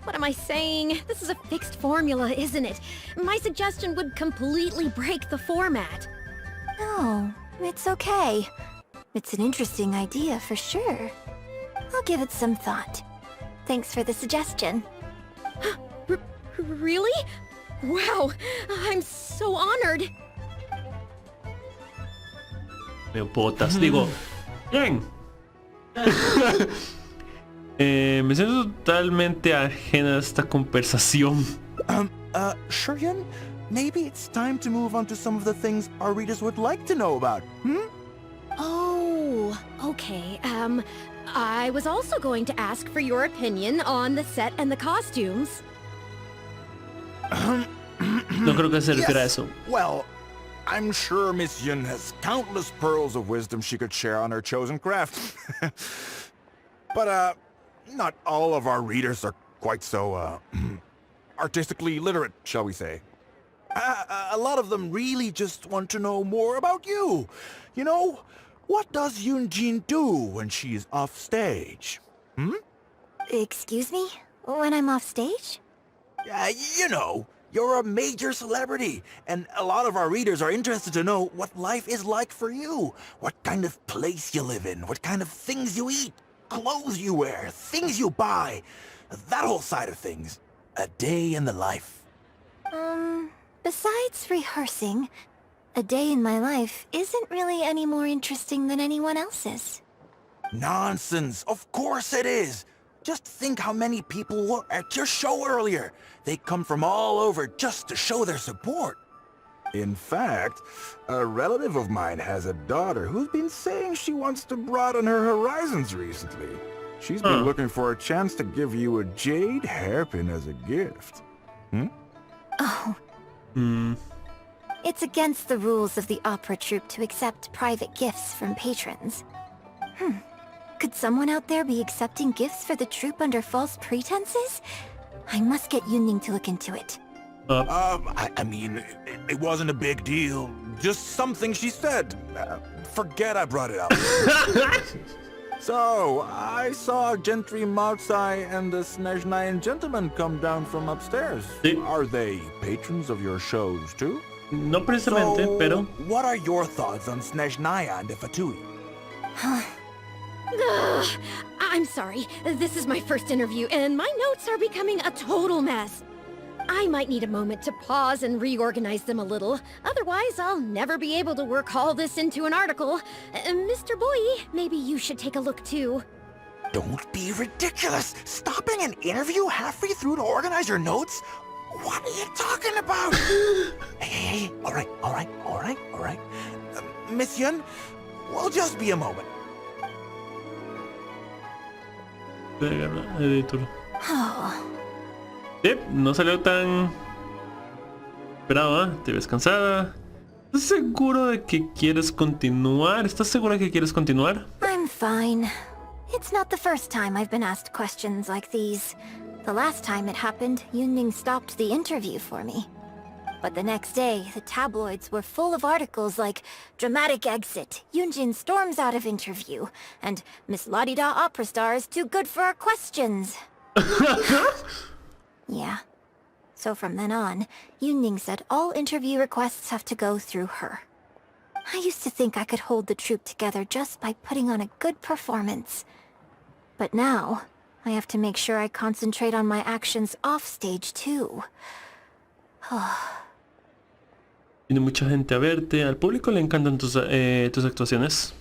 What am I saying? This is a fixed formula, isn't it? My suggestion would completely break the format. No, it's okay. It's an interesting idea for sure. I'll give it some thought. Thanks for the suggestion. Really? Wow, I'm so honored. Me botas, digo. Bien. Me siento totalmente ajena a esta conversación. Shuryun, maybe it's time to move on to some of the things our readers would like to know about, Oh, okay. I was also going to ask for your opinion on the set and the costumes. No creo que se refiera a eso. Well, I'm sure Miss Yun has countless pearls of wisdom she could share on her chosen craft. But, not all of our readers are quite so, artistically literate, shall we say. A lot of them really just want to know more about you. You know, what does Yoonjin do when she's off stage? Excuse me? When I'm off stage? You know, you're a major celebrity, and a lot of our readers are interested to know what life is like for you. What kind of place you live in, what kind of things you eat, clothes you wear, things you buy. That whole side of things. A day in the life. Besides rehearsing, a day in my life isn't really any more interesting than anyone else's. Nonsense. Of course it is. Just think how many people were at your show earlier. They come from all over just to show their support. In fact, a relative of mine has a daughter who's been saying she wants to broaden her horizons recently. She's been looking for a chance to give you a jade hairpin as a gift. Oh. It's against the rules of the opera troupe to accept private gifts from patrons. Could someone out there be accepting gifts for the troupe under false pretenses? I must get Yunning to look into it. I mean, it wasn't a big deal. Just something she said. Forget I brought it up. So, I saw Gentry Moutsai and the Snezhnayan gentleman come down from upstairs. Sí. Are they patrons of your shows too? No precisamente, So, pero... what are your thoughts on Snezhnaya and the Fatui? Ugh, I'm sorry. This is my first interview, and my notes are becoming a total mess. I might need a moment to pause and reorganize them a little. Otherwise, I'll never be able to work all this into an article. Mr. Boyi, maybe you should take a look too. Don't be ridiculous! Stopping an interview halfway through to organize your notes? What are you talking about? Hey, all right. Miss Yun, we'll just be a moment. Editor. Oh. Sí, no salió tan esperado, ¿eh? Te ves cansada. ¿Estás seguro de que quieres continuar? ¿Estás segura de que quieres continuar? I'm fine. It's not the first time I've been asked questions like these. The last time it happened, Yunning stopped the interview for me. But the next day, the tabloids were full of articles like "Dramatic Exit, Yunjin storms out of interview," and "Miss La-di-da opera star is too good for our questions." Yeah. So from then on, Yunning said all interview requests have to go through her. I used to think I could hold the troupe together just by putting on a good performance. But now, I have to make sure I concentrate on my actions off stage too. Viene mucha gente a verte. Al público le encantan tus actuaciones.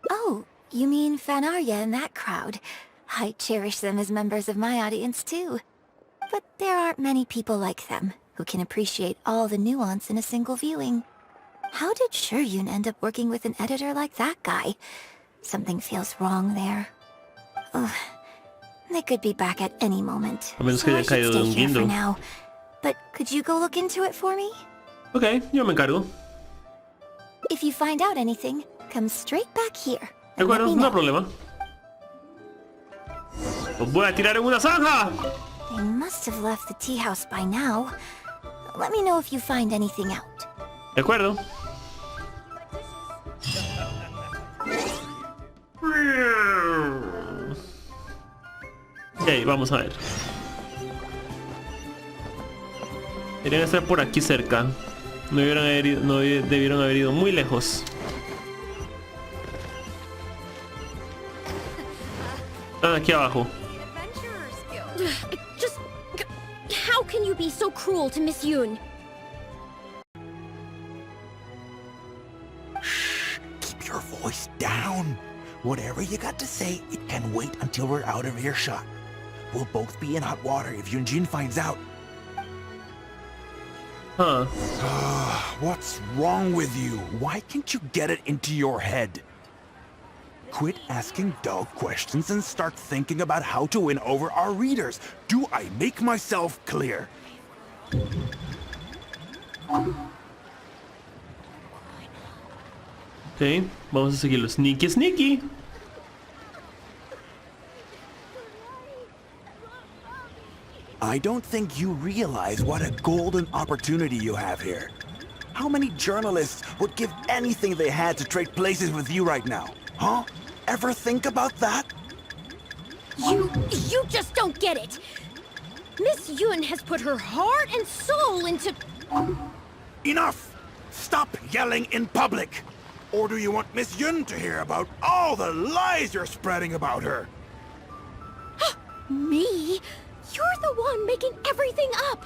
Oh, you mean Fanarya and that crowd? I cherish them as members of my audience too. But there aren't many people like them, who can appreciate all the nuance in a single viewing. How did Shuryun end up working with an editor like that guy? Something feels wrong there. Ugh. They could be back at any moment, A menos so que I haya should caído de stay un here for guindo. now. But could you go look into it for me? Ok, yo me encargo. If you find out anything, come straight back here. De and let acuerdo, me no know. problema. ¡Os voy a tirar en una zanja! They must have left the tea house by now. Let me know if you find anything out. De acuerdo. Ok, vamos a ver. Deberían estar por aquí cerca. No debieron haber ido muy lejos. Están aquí abajo. Just... How can you be so cruel to Miss Yoon? Keep your voice down. Whatever you got to say, it can wait until we're out of earshot. We'll both be in hot water if Yunjin finds out. Huh. What's wrong with you? Why can't you get it into your head? Quit asking dull questions and start thinking about how to win over our readers. Do I make myself clear? Ok, vamos a seguirlo. Sneaky, sneaky. I don't think you realize what a golden opportunity you have here. How many journalists would give anything they had to trade places with you right now? Huh? Ever think about that? You just don't get it! Miss Yoon has put her heart and soul into... Enough! Stop yelling in public! Or do you want Miss Yun to hear about all the lies you're spreading about her? Me? You're the one making everything up!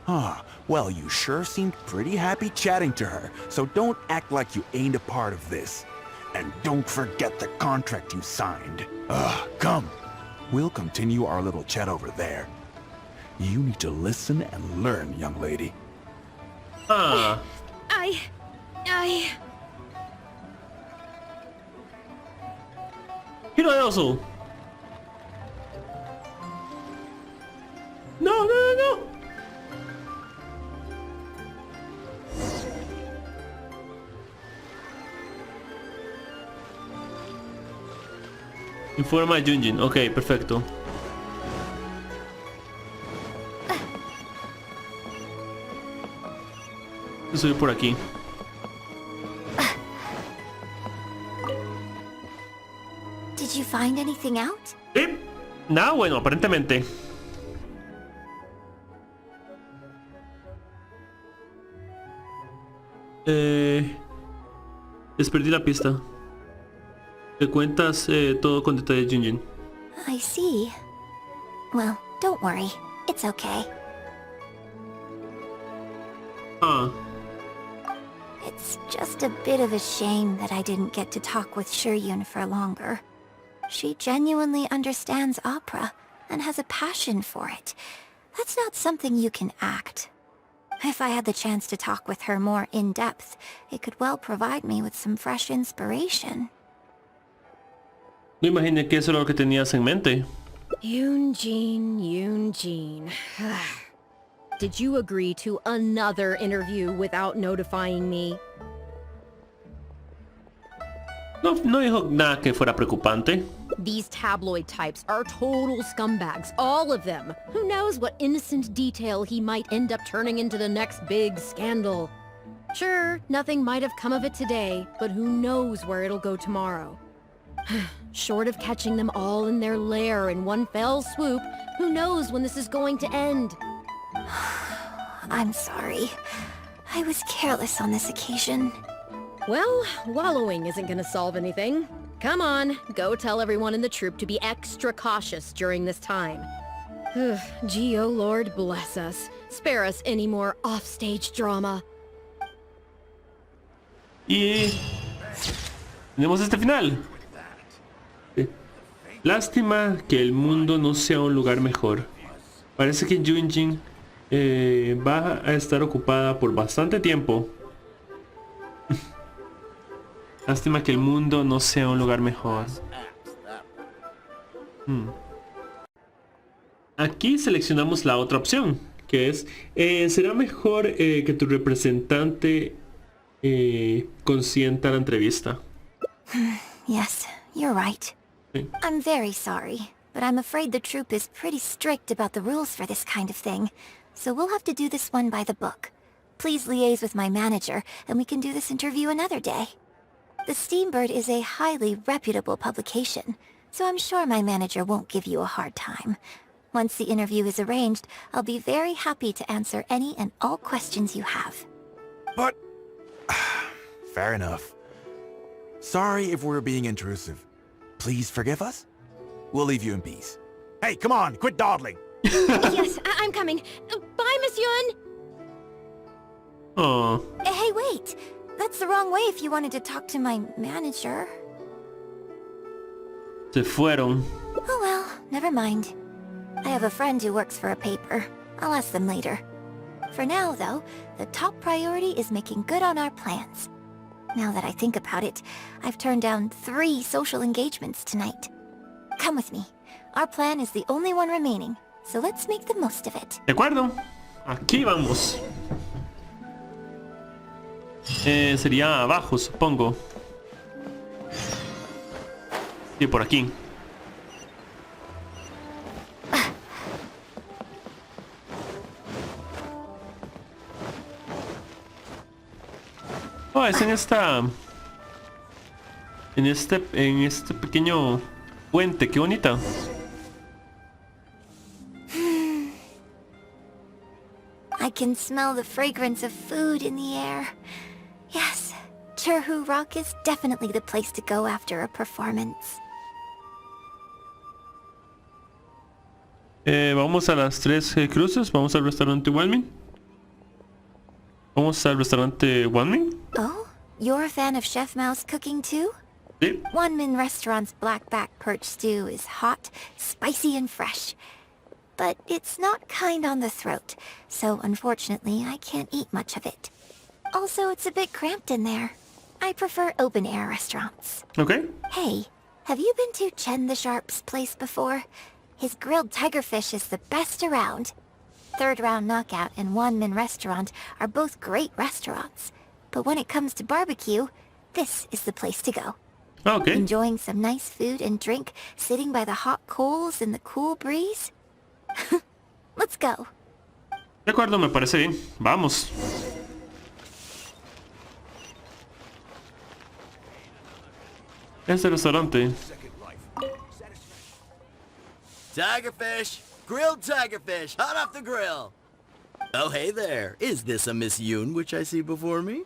Huh. Well, you sure seemed pretty happy chatting to her, so don't act like you ain't a part of this. And don't forget the contract you signed. Come. We'll continue our little chat over there. You need to listen and learn, young lady. Ah. I... Hiro de oso. No, no, no, no. Informa a Junjin. Ok, perfecto. Estoy por aquí. Did you find anything out? Nada bueno, aparentemente. Les perdí la pista. Te cuentas todo con detalle, Junjin. I see. Well, don't worry. It's okay. Ah. It's just a bit of a shame that I didn't get to talk with Shuryun for longer. She genuinely understands opera and has a passion for it. That's not something you can act. If I had the chance to talk with her more in depth, it could well provide me with some fresh inspiration. No imaginé que eso era lo que tenías en mente. Yoonjin. Did you agree to another interview without notifying me? No dijo nada que fuera preocupante. These tabloid types are total scumbags, all of them. Who knows what innocent detail he might end up turning into the next big scandal. Sure, nothing might have come of it today, but who knows where it'll go tomorrow. Short of catching them all in their lair in one fell swoop, who knows when this is going to end? I'm sorry. I was careless on this occasion. Well, wallowing isn't gonna solve anything. Come on, go tell everyone in the troupe to be extra cautious during this time. Gee, oh Lord, bless us. Spare us any more offstage drama. Y tenemos este final. Lástima que el mundo no sea un lugar mejor. Parece que Yunjin va a estar ocupada por bastante tiempo. Lástima que el mundo no sea un lugar mejor. Aquí seleccionamos la otra opción, que es será mejor que tu representante consienta la entrevista. Yes, you're right. Sí. I'm very sorry, but I'm afraid the troupe is pretty strict about the rules for this kind of thing, so we'll have to do this one by the book. Please liaise with my manager, and we can do this interview another day. The Steambird is a highly reputable publication, so I'm sure my manager won't give you a hard time. Once the interview is arranged, I'll be very happy to answer any and all questions you have. But... fair enough. Sorry if we're being intrusive. Please forgive us. We'll leave you in peace. Hey, come on, quit dawdling. Yes, I'm coming. Bye, Miss Yun! Oh, Hey, wait! That's the wrong way if you wanted to talk to my manager. se fueron. Oh well, never mind. I have a friend who works for a paper. I'll ask them later. For now, though, the top priority is making good on our plans. Now that I think about it, I've turned down 3 social engagements tonight. Come with me. Our plan is the only one remaining, so let's make the most of it. De acuerdo. Aquí vamos. Sería abajo, supongo. Sí, por aquí. Oh, es en esta... En este pequeño puente. Qué bonita. I can smell the fragrance of food in the air. Yes, Cherhu Rock is definitely the place to go after a performance. Vamos a las 3 cruces. Vamos al restaurante Wanmin. Vamos al restaurante Wanmin. Oh? You're a fan of Chef Mao's cooking too? Sí. Wanmin Restaurant's blackback perch stew is hot, spicy, and fresh. But it's not kind on the throat, so unfortunately I can't eat much of it. Also, it's a bit cramped in there. I prefer open-air restaurants. Ok. Hey, have you been to Chen the Sharp's place before? His grilled tigerfish is the best around. Third Round Knockout and Wanmin Restaurant are both great restaurants. But when it comes to barbecue, this is the place to go. Ok. Enjoying some nice food and drink, sitting by the hot coals in the cool breeze? Let's go. De acuerdo, me parece bien. Vamos. Este restaurante. Tigerfish! Grilled tigerfish, hot off the grill! Oh, hey there. Is this a Miss Yoon which I see before me?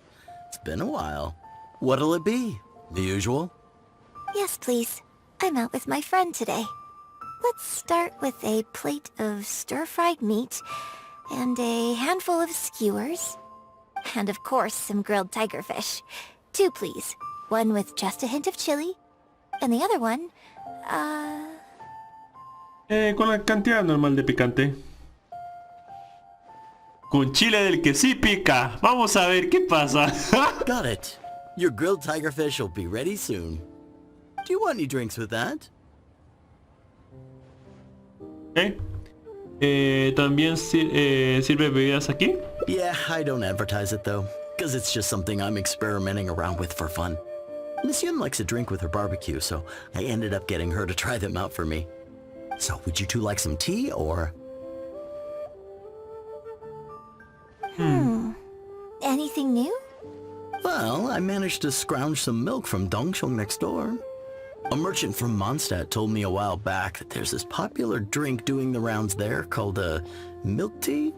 It's been a while. What'll it be? The usual? Yes, please. I'm out with my friend today. Let's start with a plate of stir-fried meat and a handful of skewers. And of course, some grilled tigerfish. 2, please. One with just a hint of chili. And the other one, Con la cantidad normal de picante. Con chile del que sí pica. Vamos a ver qué pasa. Got it. Your grilled tigerfish will be ready soon. Do you want any drinks with that? También sirve bebidas aquí. Yeah, I don't advertise it though, because it's just something I'm experimenting around with for fun. Miss Yun likes a drink with her barbecue, so I ended up getting her to try them out for me. So, would you two like some tea, or...? Anything new? Well, I managed to scrounge some milk from Dongsheng next door. A merchant from Mondstadt told me a while back that there's this popular drink doing the rounds there called, milk tea?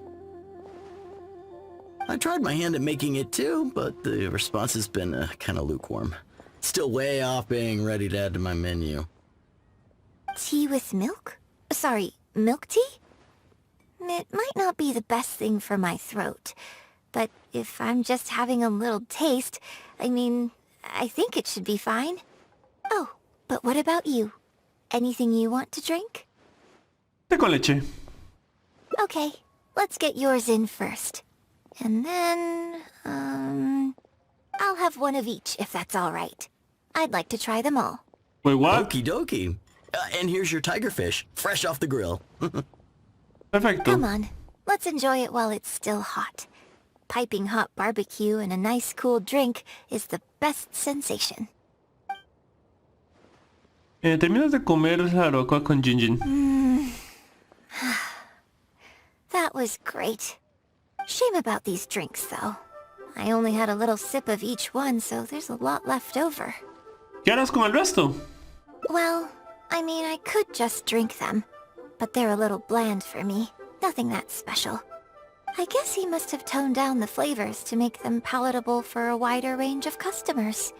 I tried my hand at making it too, but the response has been kind of lukewarm. Still way off being ready to add to my menu. Tea with milk? Sorry, milk tea? It might not be the best thing for my throat, but if I'm just having a little taste, I mean, I think it should be fine. Oh, but what about you? Anything you want to drink? Té con leche. Okay, let's get yours in first. And then, I'll have one of each if that's all right. I'd like to try them all. Wait, what? Okie dokie. And here's your tiger fish, fresh off the grill. Perfecto. Come on, let's enjoy it while it's still hot. Piping hot barbecue and a nice cool drink is the best sensation. Terminas de comer la roca con Jinjin. That was great. Shame about these drinks, though. I only had a little sip of each one, so there's a lot left over. ¿Qué harás con el resto? Well, I mean, I could just drink them, but they're a little bland for me. Nothing that special. I guess he must have toned down the flavors to make them palatable for a wider range of customers.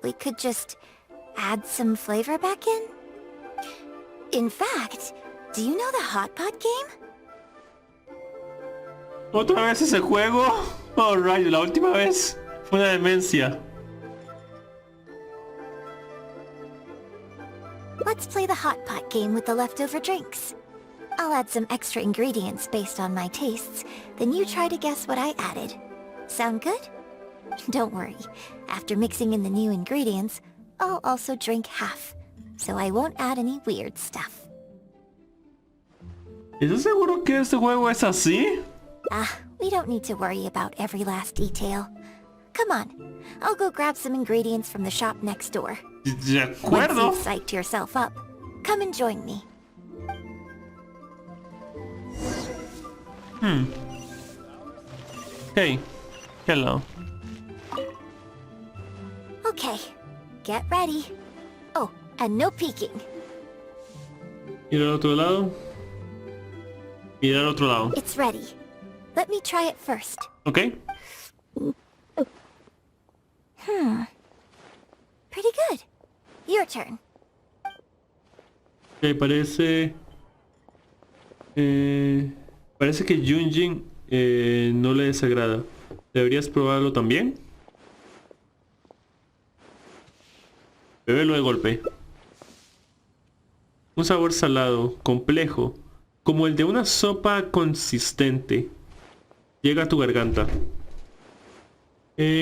We could just add some flavor back in? In fact, do you know the Hot Pot game? ¿Otra vez ese juego? Oh, rayo, la última vez fue una demencia. Let's play the Hot Pot game with the leftover drinks. I'll add some extra ingredients based on my tastes, then you try to guess what I added. Sound good? Don't worry, after mixing in the new ingredients, I'll also drink half, so I won't add any weird stuff. ¿Estás seguro que este juego es así? We don't need to worry about every last detail. Come on, I'll go grab some ingredients from the shop next door. De Once acuerdo. you've psyched yourself up, come and join me. Hey, hello. Okay, get ready. Oh, and no peeking. Ir al otro lado. Ir al otro lado. It's ready. Let me try it first. ¿Ok? Pretty good. Your turn. Ok, parece... parece que Junjin no le desagrada. ¿Deberías probarlo también? Bébelo de golpe. Un sabor salado, complejo, como el de una sopa consistente. Llega a tu garganta.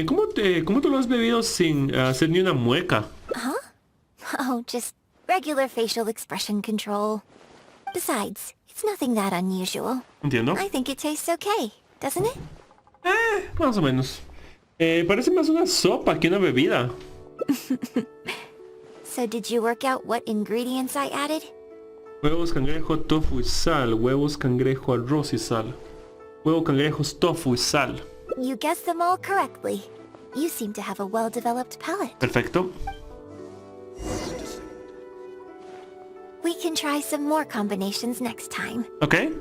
¿Cómo te lo has bebido sin hacer ni una mueca? Oh, just regular facial expression control. Besides, it's nothing that unusual. Entiendo. I think it tastes okay, doesn't it? Más o menos. Parece más una sopa que una bebida. So did you work out what ingredients I added? Huevos, cangrejo, tofu y sal. Huevos, cangrejo, arroz y sal. Huevo, cangrejos, tofu y sal. You guessed them all correctly. You seem to have a well-developed palate. Perfecto. We can try some more combinations next time. Ok.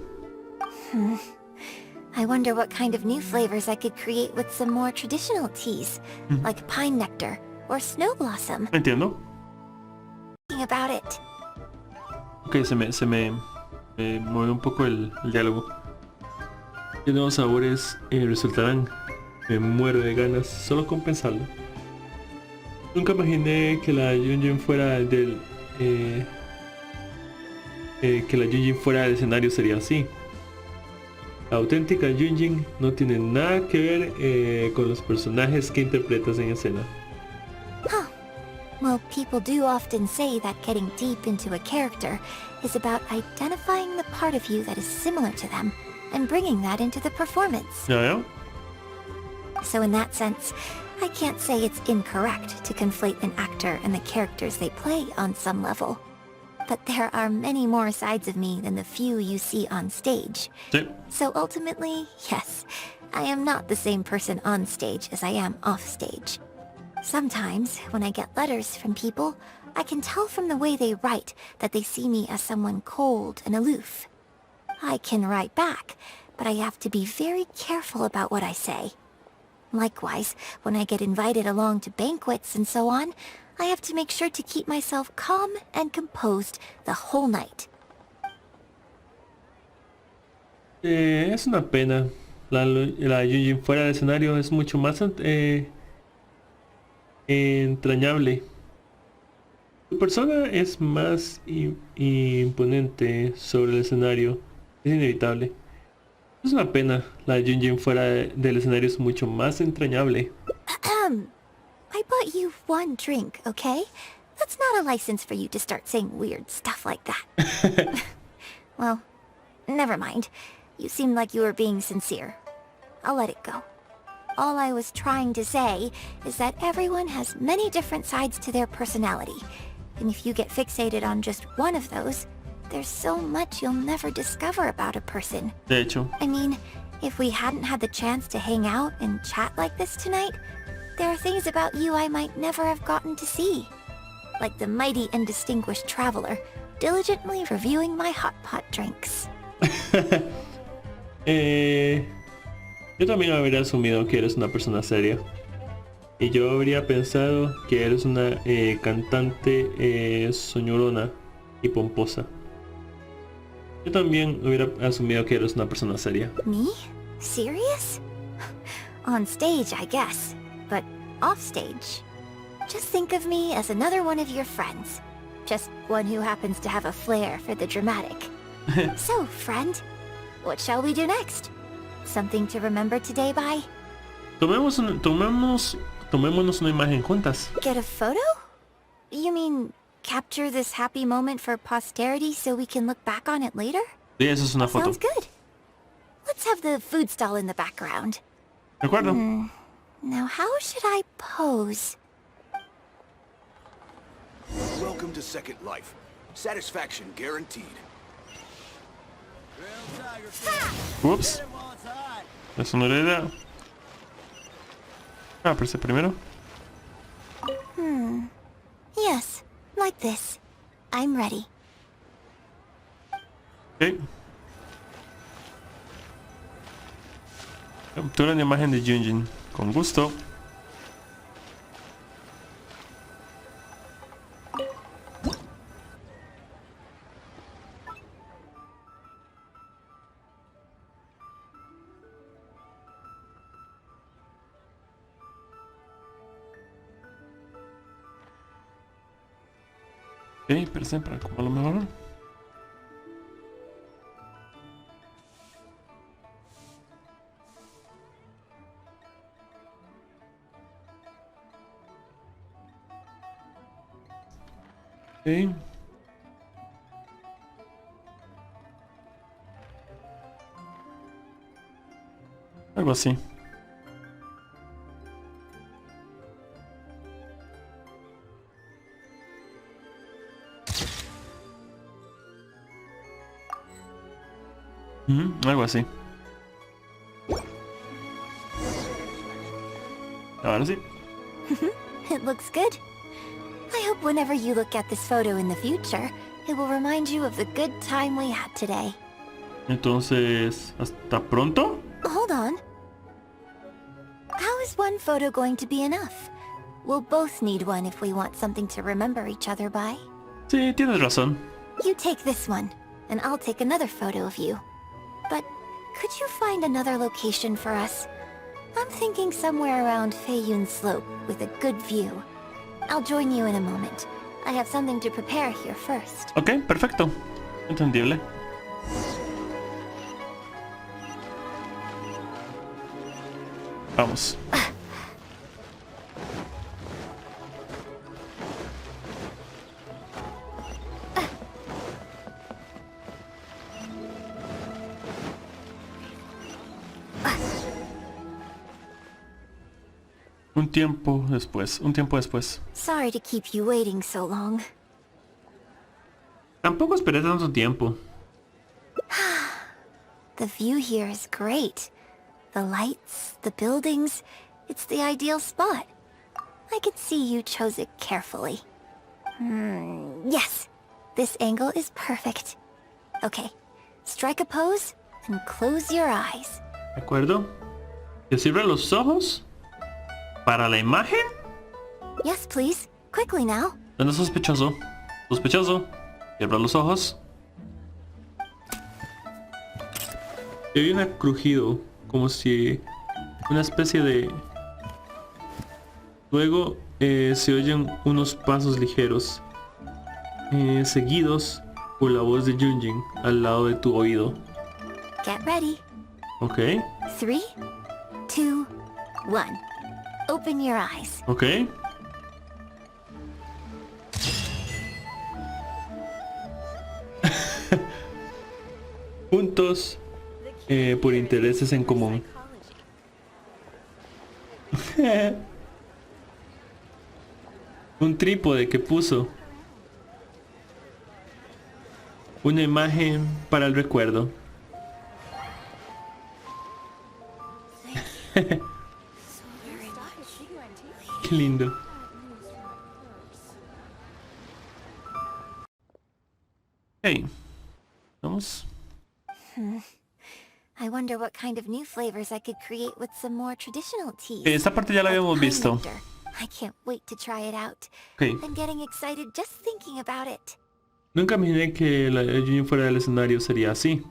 I wonder what kind of new flavors I could create with some more traditional teas, like pine nectar or snow blossom. Entiendo. Thinking about it. Ok, se me movió un poco el diálogo. ¿Qué nuevos sabores resultarán? Me muero de ganas solo con pensarlo. Nunca imaginé que la Junjin fuera del... que la Junjin fuera del escenario sería así. La auténtica Junjin no tiene nada que ver con los personajes que interpretas en escena. Huh. Well, people do often say that getting deep into a character is about identifying the part of you that is similar to them and bringing that into the performance. ¿Ya veo? So in that sense, I can't say it's incorrect to conflate an actor and the characters they play on some level. But there are many more sides of me than the few you see on stage. Sí. So ultimately, yes, I am not the same person on stage as I am off stage. Sometimes, when I get letters from people, I can tell from the way they write that they see me as someone cold and aloof. I can write back, but I have to be very careful about what I say. Likewise, when I get invited along to banquets and so on, I have to make sure to keep myself calm and composed the whole night. Es una pena. La Yunjin fuera del escenario es mucho más entrañable. Su persona es más imponente sobre el escenario. Es inevitable. Es una pena. La Yunjin fuera del escenario es mucho más entrañable. I bought you one drink, okay? That's not a license for you to start saying weird stuff like that. Well, never mind. You seemed like you were being sincere. I'll let it go. All I was trying to say is that everyone has many different sides to their personality. And if you get fixated on just one of those, there's so much you'll never discover about a person. De hecho. I mean, if we hadn't had the chance to hang out and chat like this tonight, there are things about you I might never have gotten to see. Like the mighty and distinguished traveler, diligently reviewing my hot pot drinks. Yo también habría asumido que eres una persona seria. Y yo habría pensado que eres una cantante soñorona y pomposa. Yo también hubiera asumido que eres una persona seria. Me? Serious? On stage, I guess. But off stage, just think of me as another one of your friends. Just one who happens to have a flair for the dramatic. So, friend, what shall we do next? Something to remember today by? Tomémonos una imagen juntas. Get a photo? You mean capture this happy moment for posterity so we can look back on it later? Sí, eso es una foto. Sounds good. Let's have the food stall in the background. De acuerdo. Now how should I pose? Welcome to Second Life. Satisfaction guaranteed. Ups. Eso no era idea. Aparece primero. Yes, like this. I'm ready. Ok. Captura una imagen de Junjin. Con gusto. Ok, pero siempre como lo mejor. Ok. Algo así. Algo así. Ahora sí. It looks good. I hope whenever you look at this photo in the future, it will remind you of the good time we had today. Entonces, ¿hasta pronto? Hold on. How is one photo going to be enough? We'll both need one if we want something to remember each other by. Sí, tienes razón. You take this one, and I'll take another photo of you. But could you find another location for us? I'm thinking somewhere around Feiyun Slope with a good view. I'll join you in a moment. I have something to prepare here first. Ok, perfecto. Entendible. Vamos. Un tiempo después. Sorry to keep you waiting so long. Tampoco esperé tanto tiempo. The view here is great. The lights, the buildings, it's the ideal spot. I can see you chose it carefully. Yes, this angle is perfect. Okay, strike a pose and close your eyes. ¿De acuerdo? ¿Que cierre los ojos? ¿Para la imagen? Yes, please. Quickly now. No es sospechoso. Sospechoso. Cierra los ojos. Y hay un crujido, como si una especie de... Luego se oyen unos pasos ligeros, seguidos por la voz de Yunjin al lado de tu oído. Get ready. Ok. 3, 2, 1. Open your eyes. Ok. Puntos por intereses en común. Un trípode que puso. Una imagen para el recuerdo. Qué lindo. Hey, vamos. I wonder what kind of new flavors I could create with some more traditional teas. Esta parte ya la habíamos Like visto. pine nectar. I can't wait to try it out. Okay. I'm getting excited just thinking about it. Nunca imaginé que la Junior fuera del escenario sería así.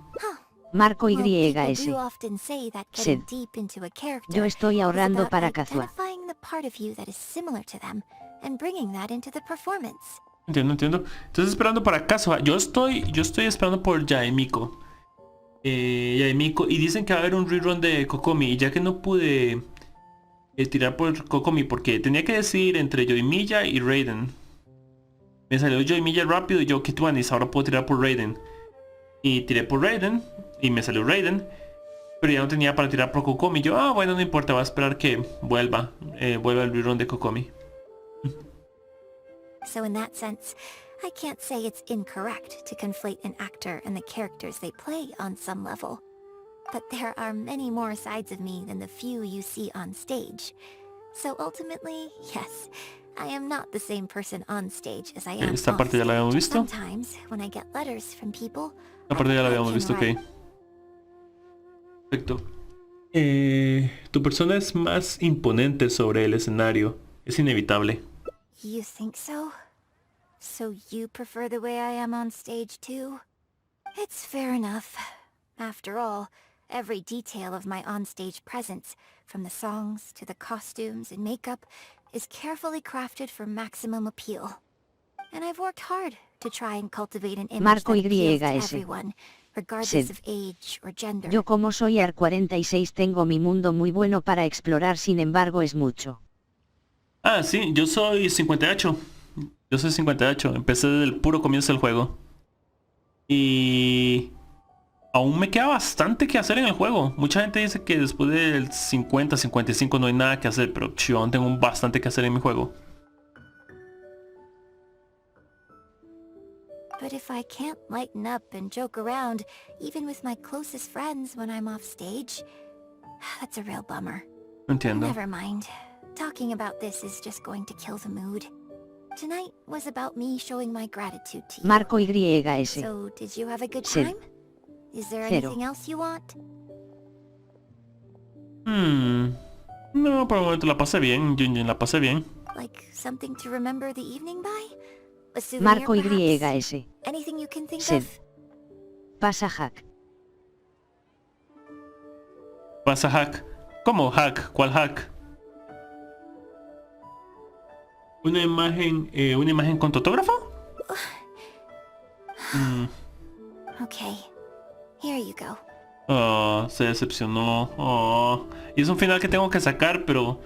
Marco Well, people YS. do often say that Sed. getting deep into a character Yo estoy is ahorrando about para Kazuha. identifying the part of you that is similar to them and bringing that into the performance. Entiendo. Estoy esperando para Kazuha. Yo estoy esperando por Yaemiko. Yaemiko. Y dicen que va a haber un rerun de Kokomi. Y ya que no pude tirar por Kokomi porque tenía que decidir entre Yoimiya y Raiden. Me salió Yoimiya rápido y yo, que tuanis, ahora puedo tirar por Raiden. Y tiré por Raiden. Y me salió Raiden. Pero ya no tenía para tirar por Kokomi. Yo, bueno, no importa, voy a esperar que vuelva el rerun de Kokomi. So in that sense, I can't say it's incorrect to conflate an actor and the characters they play on some level. But there are many more sides of me than the few you see on stage. So ultimately, yes, I am not the same person on stage as I am Esta off parte ya la habíamos stage. visto. Sometimes, when I get letters from people, Esta parte ya la I habíamos can visto, ok. write. Perfecto. Tu persona es más imponente sobre el escenario. Es inevitable. You think so? So you prefer the way I am on stage too? It's fair enough. After all, every detail of my onstage presence, from the songs to the costumes and makeup, is carefully crafted for maximum appeal. And I've worked hard to try and cultivate an image Marco that appeals to YS. everyone, regardless Sed. of age or gender. Yo como soy AR46 tengo mi mundo muy bueno para explorar, sin embargo es mucho. Ah, sí, yo soy 58. Yo soy 58. Empecé desde el puro comienzo del juego. Y... aún me queda bastante que hacer en el juego. Mucha gente dice que después del 50, 55 no hay nada que hacer, pero yo aún tengo bastante que hacer en mi juego. But if I can't lighten up and joke around, even with my closest friends when I'm off stage, that's a real bummer. Entiendo. Never mind. Talking about this is just going to kill the mood. Tonight was about me showing my gratitude to you. Marco YS. So, did you have a good Sed. time? Is there Cero. anything else you want? No, por el momento la pasé bien, Junjin, la pasé bien. Like something to remember the evening by? A souvenir, Marco perhaps? YS. Anything you can think Sed. of? Pasa hack. Pasa hack. ¿Cómo hack? ¿Cuál hack? Una imagen con tu autógrafo? Okay. Here you go. Oh, se decepcionó. Oh. Y es un final que tengo que sacar, pero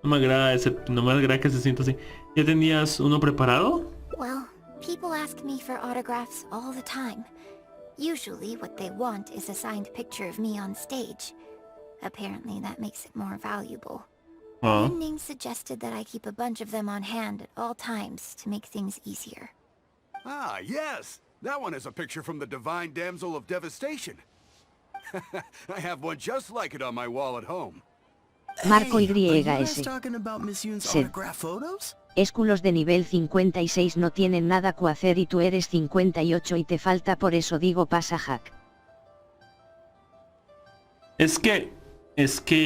no me agrada que se sienta así. ¿Ya tenías uno preparado? Well, people ask me for autographs all the time. Usually what they want is a signed picture of me on stage. Apparently that makes it more valuable. Ah. Ning suggested that I keep a bunch of them on hand at all times to make things easier. Ah, yes. That one is a picture from the Divine Damsel of Devastation. I have one just like it on my wall at home. Marco Hey, are you YS. guys talking about Miss Yoon's Sí. autograph photos? Esculos de nivel 56 no tienen nada que hacer y tú eres 58 y te falta, por eso digo pasa hack. Es que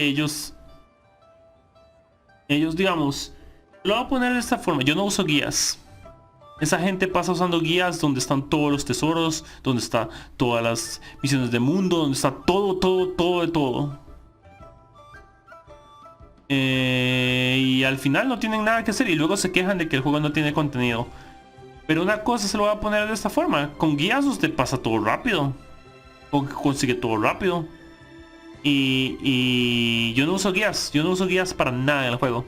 ellos digamos, lo voy a poner de esta forma, yo no uso guías. Esa gente pasa usando guías donde están todos los tesoros, donde está todas las misiones de mundo, donde está todo de todo. Y al final no tienen nada que hacer y luego se quejan de que el juego no tiene contenido. Pero una cosa se lo voy a poner de esta forma, con guías usted pasa todo rápido, o consigue todo rápido. Y yo no uso guías para nada en el juego.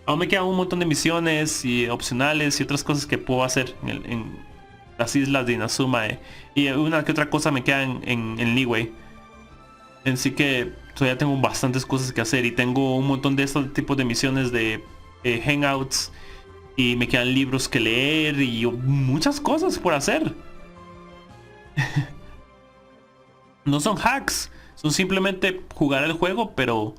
Aún me quedan un montón de misiones y opcionales y otras cosas que puedo hacer en las islas de Inazuma, y una que otra cosa me queda en Leeway. Así que todavía tengo bastantes cosas que hacer y tengo un montón de estos tipos de misiones de hangouts, y me quedan libros que leer y muchas cosas por hacer. No son hacks, son simplemente jugar el juego, pero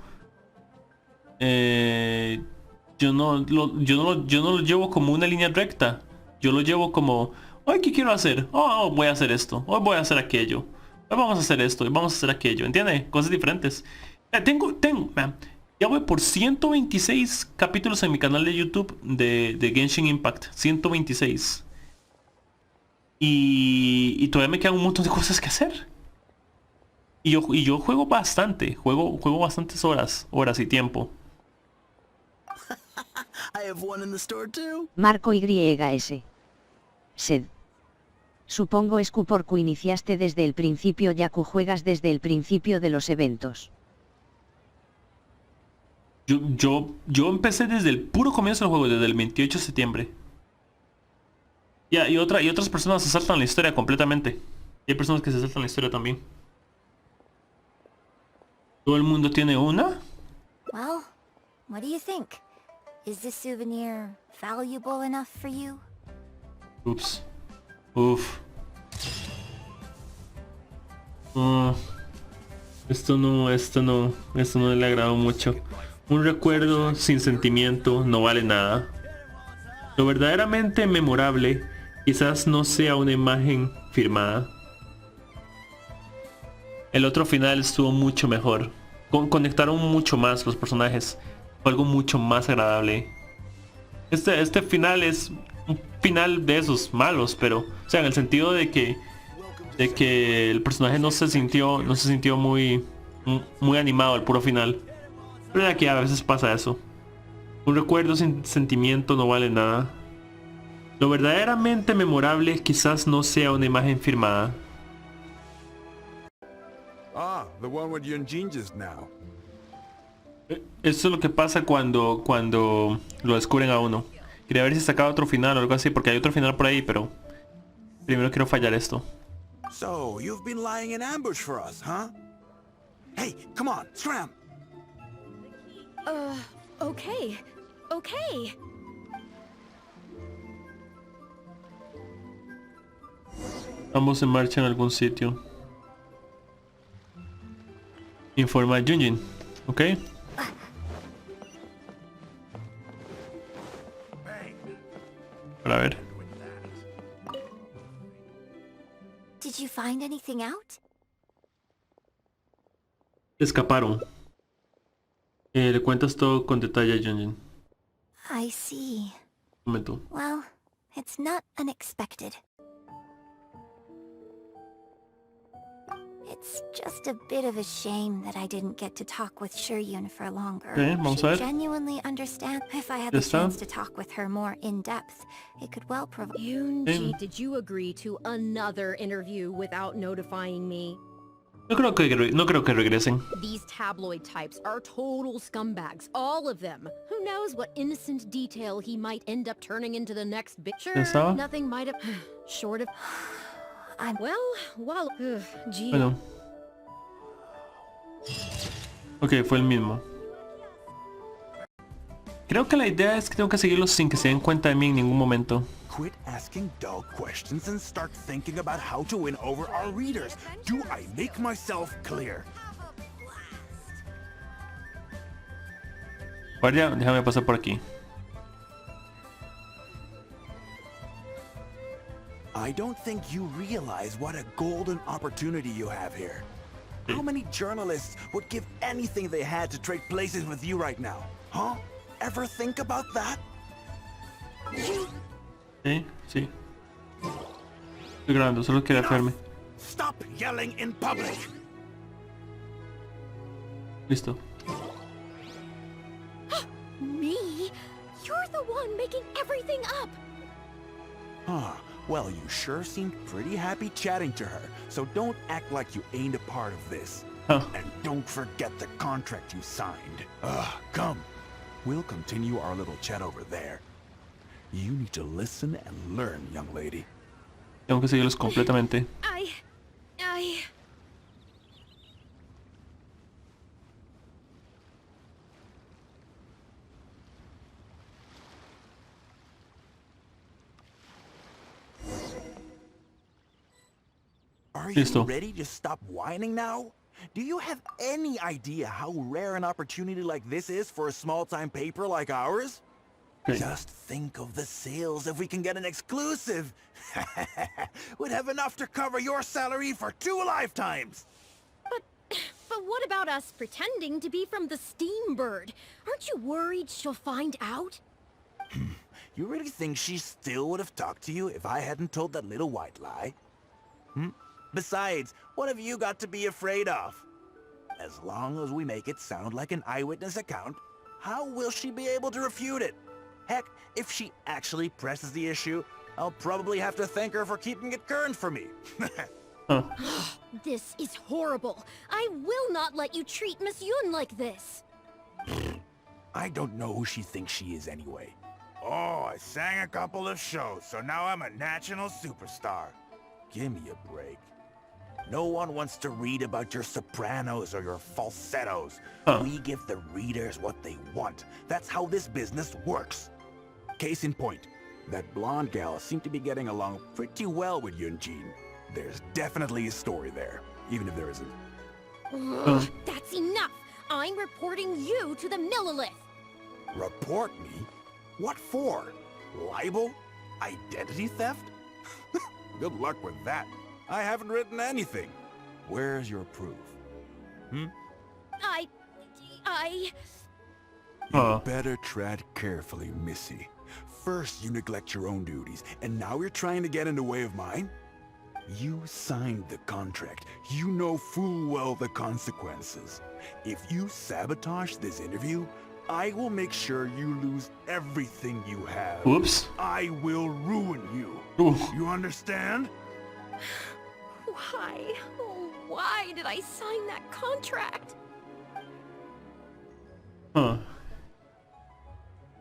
yo no lo llevo como una línea recta. Yo lo llevo como, hoy ¿qué quiero hacer? Oh, voy a hacer esto, hoy voy a hacer aquello, hoy vamos a hacer esto, hoy vamos a hacer aquello, ¿entiende? Cosas diferentes. Ya voy por 126 capítulos en mi canal de YouTube de Genshin Impact. 126. Y todavía me quedan un montón de cosas que hacer. Y yo juego bastante, juego bastantes horas y tiempo. I have one in the store too. Marco YS. Sed. Supongo es que porque iniciaste desde el principio ya que juegas desde el principio de los eventos. Yo empecé desde el puro comienzo del juego, desde el 28 de septiembre. Y otras personas se saltan la historia completamente. Y hay personas que se saltan la historia también. ¿Todo el mundo tiene una? Well, what do you think? Is this souvenir valuable enough for you? Ups. Uf. Esto no le agradó mucho. Un recuerdo sin sentimiento no vale nada. Lo verdaderamente memorable quizás no sea una imagen firmada. El otro final estuvo mucho mejor. Conectaron mucho más los personajes. Fue algo mucho más agradable. Este final es un final de esos malos, pero, o sea, en el sentido de que el personaje no se sintió muy animado al puro final. Pero aquí a veces pasa eso. Un recuerdo sin sentimiento no vale nada. Lo verdaderamente memorable quizás no sea una imagen firmada. Ah, the one with Yunjin just now. Eso es lo que pasa cuando lo descubren a uno. Quería ver si sacaba otro final o algo así, porque hay otro final por ahí, pero primero quiero fallar esto. So, you've been lying in ambush for us, huh? Hey, come on, scram! Okay. Ambos en marcha en algún sitio. Informa a Yunjin, ¿ok? Para ver. Did you find anything out? Escaparon. Le cuentas todo con detalle a Yunjin. I see. Un momento. Well, it's not unexpected. It's just a bit of a shame that I didn't get to talk with Shiryun for longer. Vamos a ver. She genuinely understands. If I had Ya the está. chance to talk with her more in depth, it could well provide. Yoonji, did you agree to another interview without notifying me? No creo que regresen. These tabloid types are total scumbags, all of them. Who knows what innocent detail he might end up turning into the next bit. Sure, ¿Estaba? nothing might have... short of... Well, gee. Bueno. Ok, fue el mismo. Creo que la idea es que tengo que seguirlos sin que se den cuenta de mí en ningún momento. Quit asking dull questions and start thinking about how to win over our readers. Do I make myself clear? Guardia, déjame pasar por aquí. I don't think you realize what a golden opportunity you have here. How many journalists would give anything they had to trade places with you right now? Huh? Ever think about that? Sí, sí. Estoy grabando, solo quería hacerme. Stop yelling in public. Listo. Me? You're the one making everything up! Huh. Well, you sure seemed pretty happy chatting to her, so don't act like you ain't a part of this. Huh. And don't forget the contract you signed. Come. We'll continue our little chat over there. You need to listen and learn, young lady. Tengo que seguirlos completamente. I... Are you Listo. ready to stop whining now? Do you have any idea how rare an opportunity like this is for a small-time paper like ours? Okay. Just think of the sales if we can get an exclusive. We'd have enough to cover your salary for 2 lifetimes. But what about us pretending to be from the Steambird? Aren't you worried she'll find out? You really think she still would have talked to you if I hadn't told that little white lie? Besides, what have you got to be afraid of? As long as we make it sound like an eyewitness account, how will she be able to refute it? Heck, if she actually presses the issue, I'll probably have to thank her for keeping it current for me. Huh. This is horrible. I will not let you treat Miss Yun like this. I don't know who she thinks she is anyway. Oh, I sang a couple of shows, so now I'm a national superstar. Give me a break. No one wants to read about your sopranos or your falsettos. Huh. We give the readers what they want. That's how this business works. Case in point, that blonde gal seemed to be getting along pretty well with Yunjin. There's definitely a story there, even if there isn't. Ugh, that's enough. I'm reporting you to the Millilith. Report me? What for? Libel? Identity theft? Good luck with that. I haven't written anything. Where's your proof? I... You better tread carefully, Missy. First you neglect your own duties, and now you're trying to get in the way of mine? You signed the contract. You know full well the consequences. If you sabotage this interview, I will make sure you lose everything you have. Whoops. I will ruin you. Ooh. You understand? Why? Oh, why did I sign that contract? No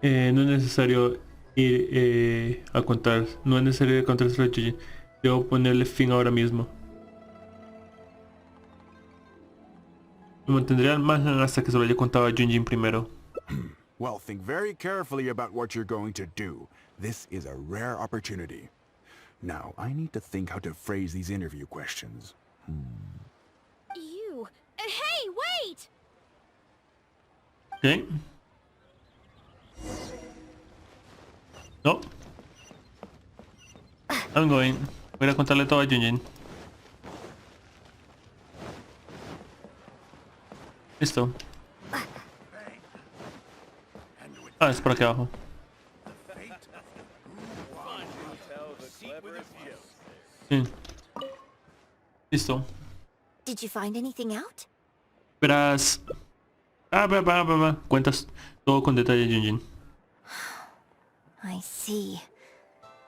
es necesario ir a contar. No es necesario contárselo a Yuji. Debo ponerle fin ahora mismo. Me mantendré al margen hasta que se lo haya contado a Junjin primero. Well, think very carefully about what you're going to do. This is a rare opportunity. Now, I need to think how to phrase these interview questions. You... Hey, wait! Okay. No. I'm going. Voy a contarle todo a Junjin. Listo. Ah, es por aquí abajo. Sí. Listo. Did you find anything out? Verás. Cuentas todo con detalle, Junjin. I see.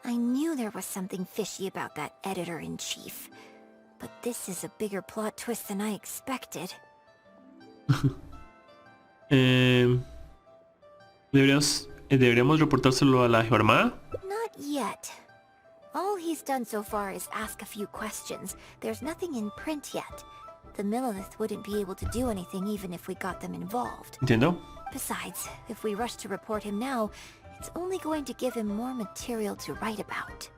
I knew there was something fishy about that editor-in-chief. But this is a bigger plot twist than I expected. ¿Deberíamos reportárselo a la Armada? Not yet. All he's done so far is ask a few questions. There's nothing in print yet. The Millilith wouldn't be able to do anything even if we got them involved. Entiendo. Besides, if we rush to report him now, it's only going to give him more material to write about.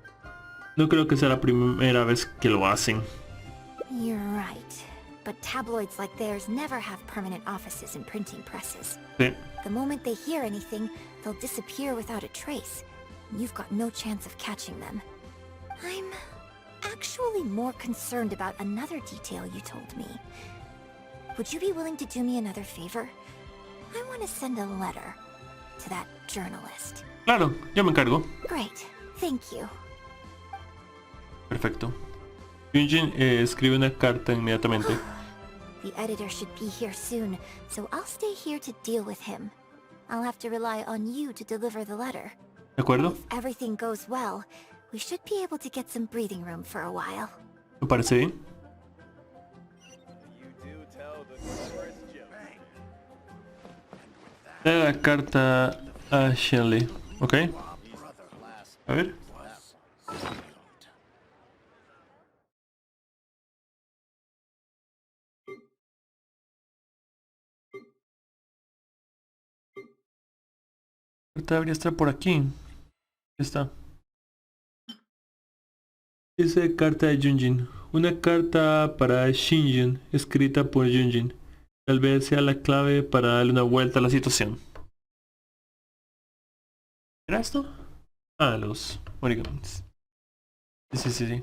No creo que sea la primera vez que lo hacen. You're right. But tabloids like theirs never have permanent offices and printing presses. Sí. The moment they hear anything, they'll disappear without a trace. You've got no chance of catching them. I'm actually more concerned about another detail you told me. Would you be willing to do me another favor? I want to send a letter to that journalist. Claro, yo me encargo. Great, thank you. Perfecto. Yunjin escribe una carta inmediatamente. The editor should be here soon, so I'll stay here to deal with him. I'll have to rely on you to deliver the letter. ¿De acuerdo? If everything goes well, we should be able to get some breathing room for a while. Me parece bien. Le la carta a Shelly, ¿ok? A ver. La carta debería estar por aquí. Aquí está. Dice carta de Yunjin. Una carta para Shinjin, escrita por Yunjin. Tal vez sea la clave para darle una vuelta a la situación. ¿Era esto? Ah, los origamis. Sí.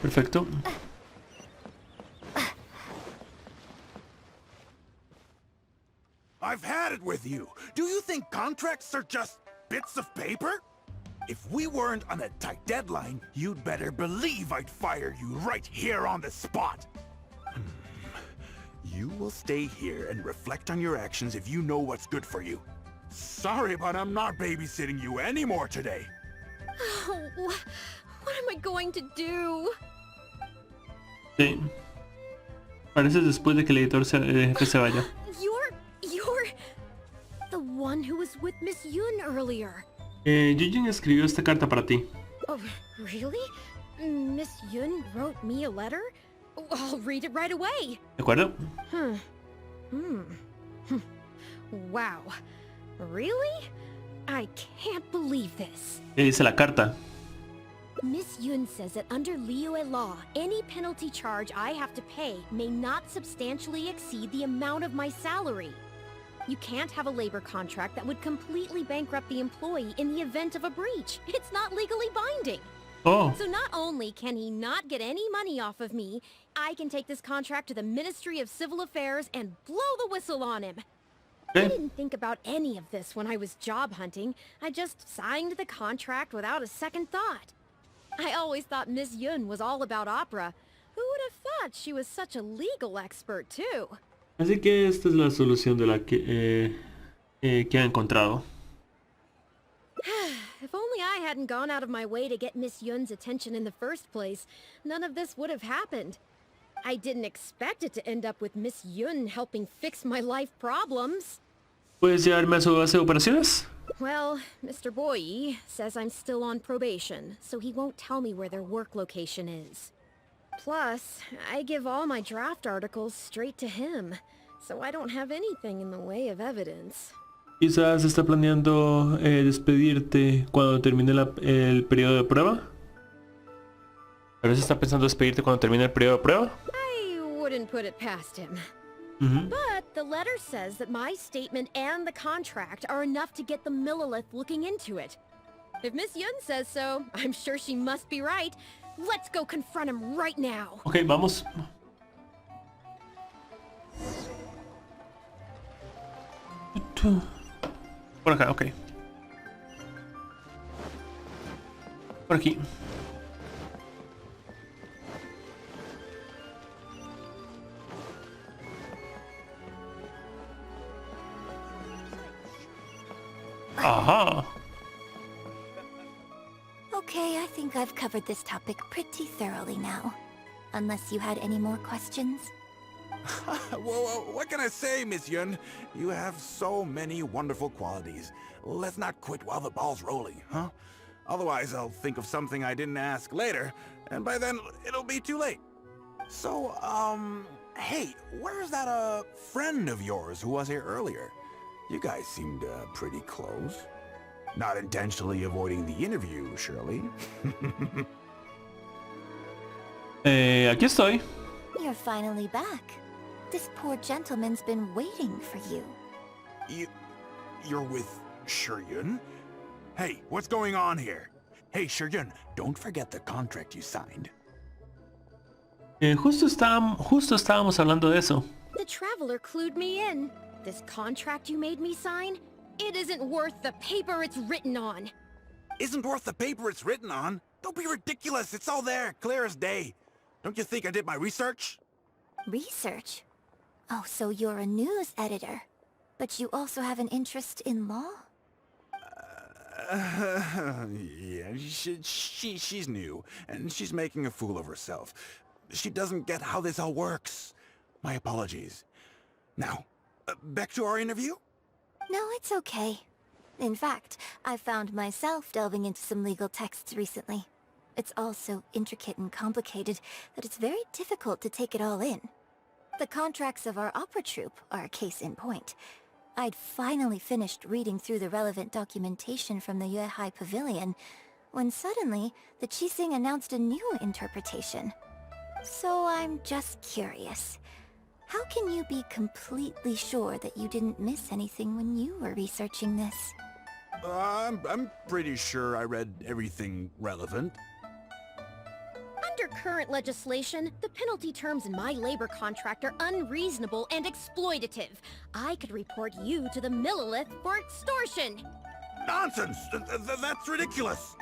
Perfecto. I've had it with you. Do you think contracts are just bits of paper? If we weren't on a tight deadline, you'd better believe I'd fire you right here on the spot. You will stay here and reflect on your actions if you know what's good for you. Sorry, but I'm not babysitting you anymore today. Oh, what am I going to do? Sí. Parece después de que el editor jefe se vaya. You're the one who was with Miss Yun earlier. Yujin escribió esta carta para ti. Oh, really? Miss Yun wrote me a letter? Oh, I'll read it right away. ¿De acuerdo? Wow. Really? I can't believe this. ¿Qué dice la carta? Miss Yun says that under Liyue law, any penalty charge I have to pay may not substantially exceed the amount of my salary. You can't have a labor contract that would completely bankrupt the employee in the event of a breach. It's not legally binding. Oh. So not only can he not get any money off of me, I can take this contract to the Ministry of Civil Affairs and blow the whistle on him. I didn't think about any of this when I was job hunting. I just signed the contract without a second thought. I always thought Miss Yun was all about opera. Who would have thought she was such a legal expert too? Así que esta es la solución de la que ha encontrado. If only I hadn't gone out of my way to get Miss Yun's attention in the first place, none of this would have happened. I didn't expect it to end up with Miss Yun helping fix my life problems. ¿Puedes llevarme a su base de operaciones? Well, Mr. Boye says I'm still on probation, so he won't tell me where their work location is. Plus, I give all my draft articles straight to him, so I don't have anything in the way of evidence. Quizás está planeando despedirte cuando termine el periodo de prueba. A veces está pensando despedirte cuando termine el periodo de prueba. I wouldn't put it past him. But the letter says that my statement and the contract are enough to get the Millilith looking into it. If Miss Yun says so, I'm sure she must be right. Let's go confront him right now. Ok, vamos. Por acá, ok. Por aquí. Aha. Okay, I think I've covered this topic pretty thoroughly now. Unless you had any more questions? Well, what can I say, Miss Yun? You have so many wonderful qualities. Let's not quit while the ball's rolling, huh? Otherwise, I'll think of something I didn't ask later, and by then, it'll be too late. So, hey, where's that, friend of yours who was here earlier? You guys seemed, pretty close. Not intentionally avoiding the interview, surely. Aquí estoy. You're finally back. This poor gentleman's been waiting for you. You're with Shiryun? Hey, what's going on here? Hey, Shiryun, don't forget the contract you signed. Justo estábamos hablando de eso. The traveler clued me in. This contract you made me sign, it isn't worth the paper it's written on. Isn't worth the paper it's written on? Don't be ridiculous. It's all there, clear as day. Don't you think I did my research? Research? Oh, so you're a news editor. But you also have an interest in law? Yeah, she's new, and she's making a fool of herself. She doesn't get how this all works. My apologies. Now, back to our interview? No, it's okay. In fact, I found myself delving into some legal texts recently. It's all so intricate and complicated that it's very difficult to take it all in. The contracts of our opera troupe are a case in point. I'd finally finished reading through the relevant documentation from the Yuehai Pavilion, when suddenly the Qixing announced a new interpretation. So I'm just curious. How can you be completely sure that you didn't miss anything when you were researching this? I'm pretty sure I read everything relevant. Under current legislation, the penalty terms in my labor contract are unreasonable and exploitative. I could report you to the Millilith for extortion. Nonsense! That's ridiculous!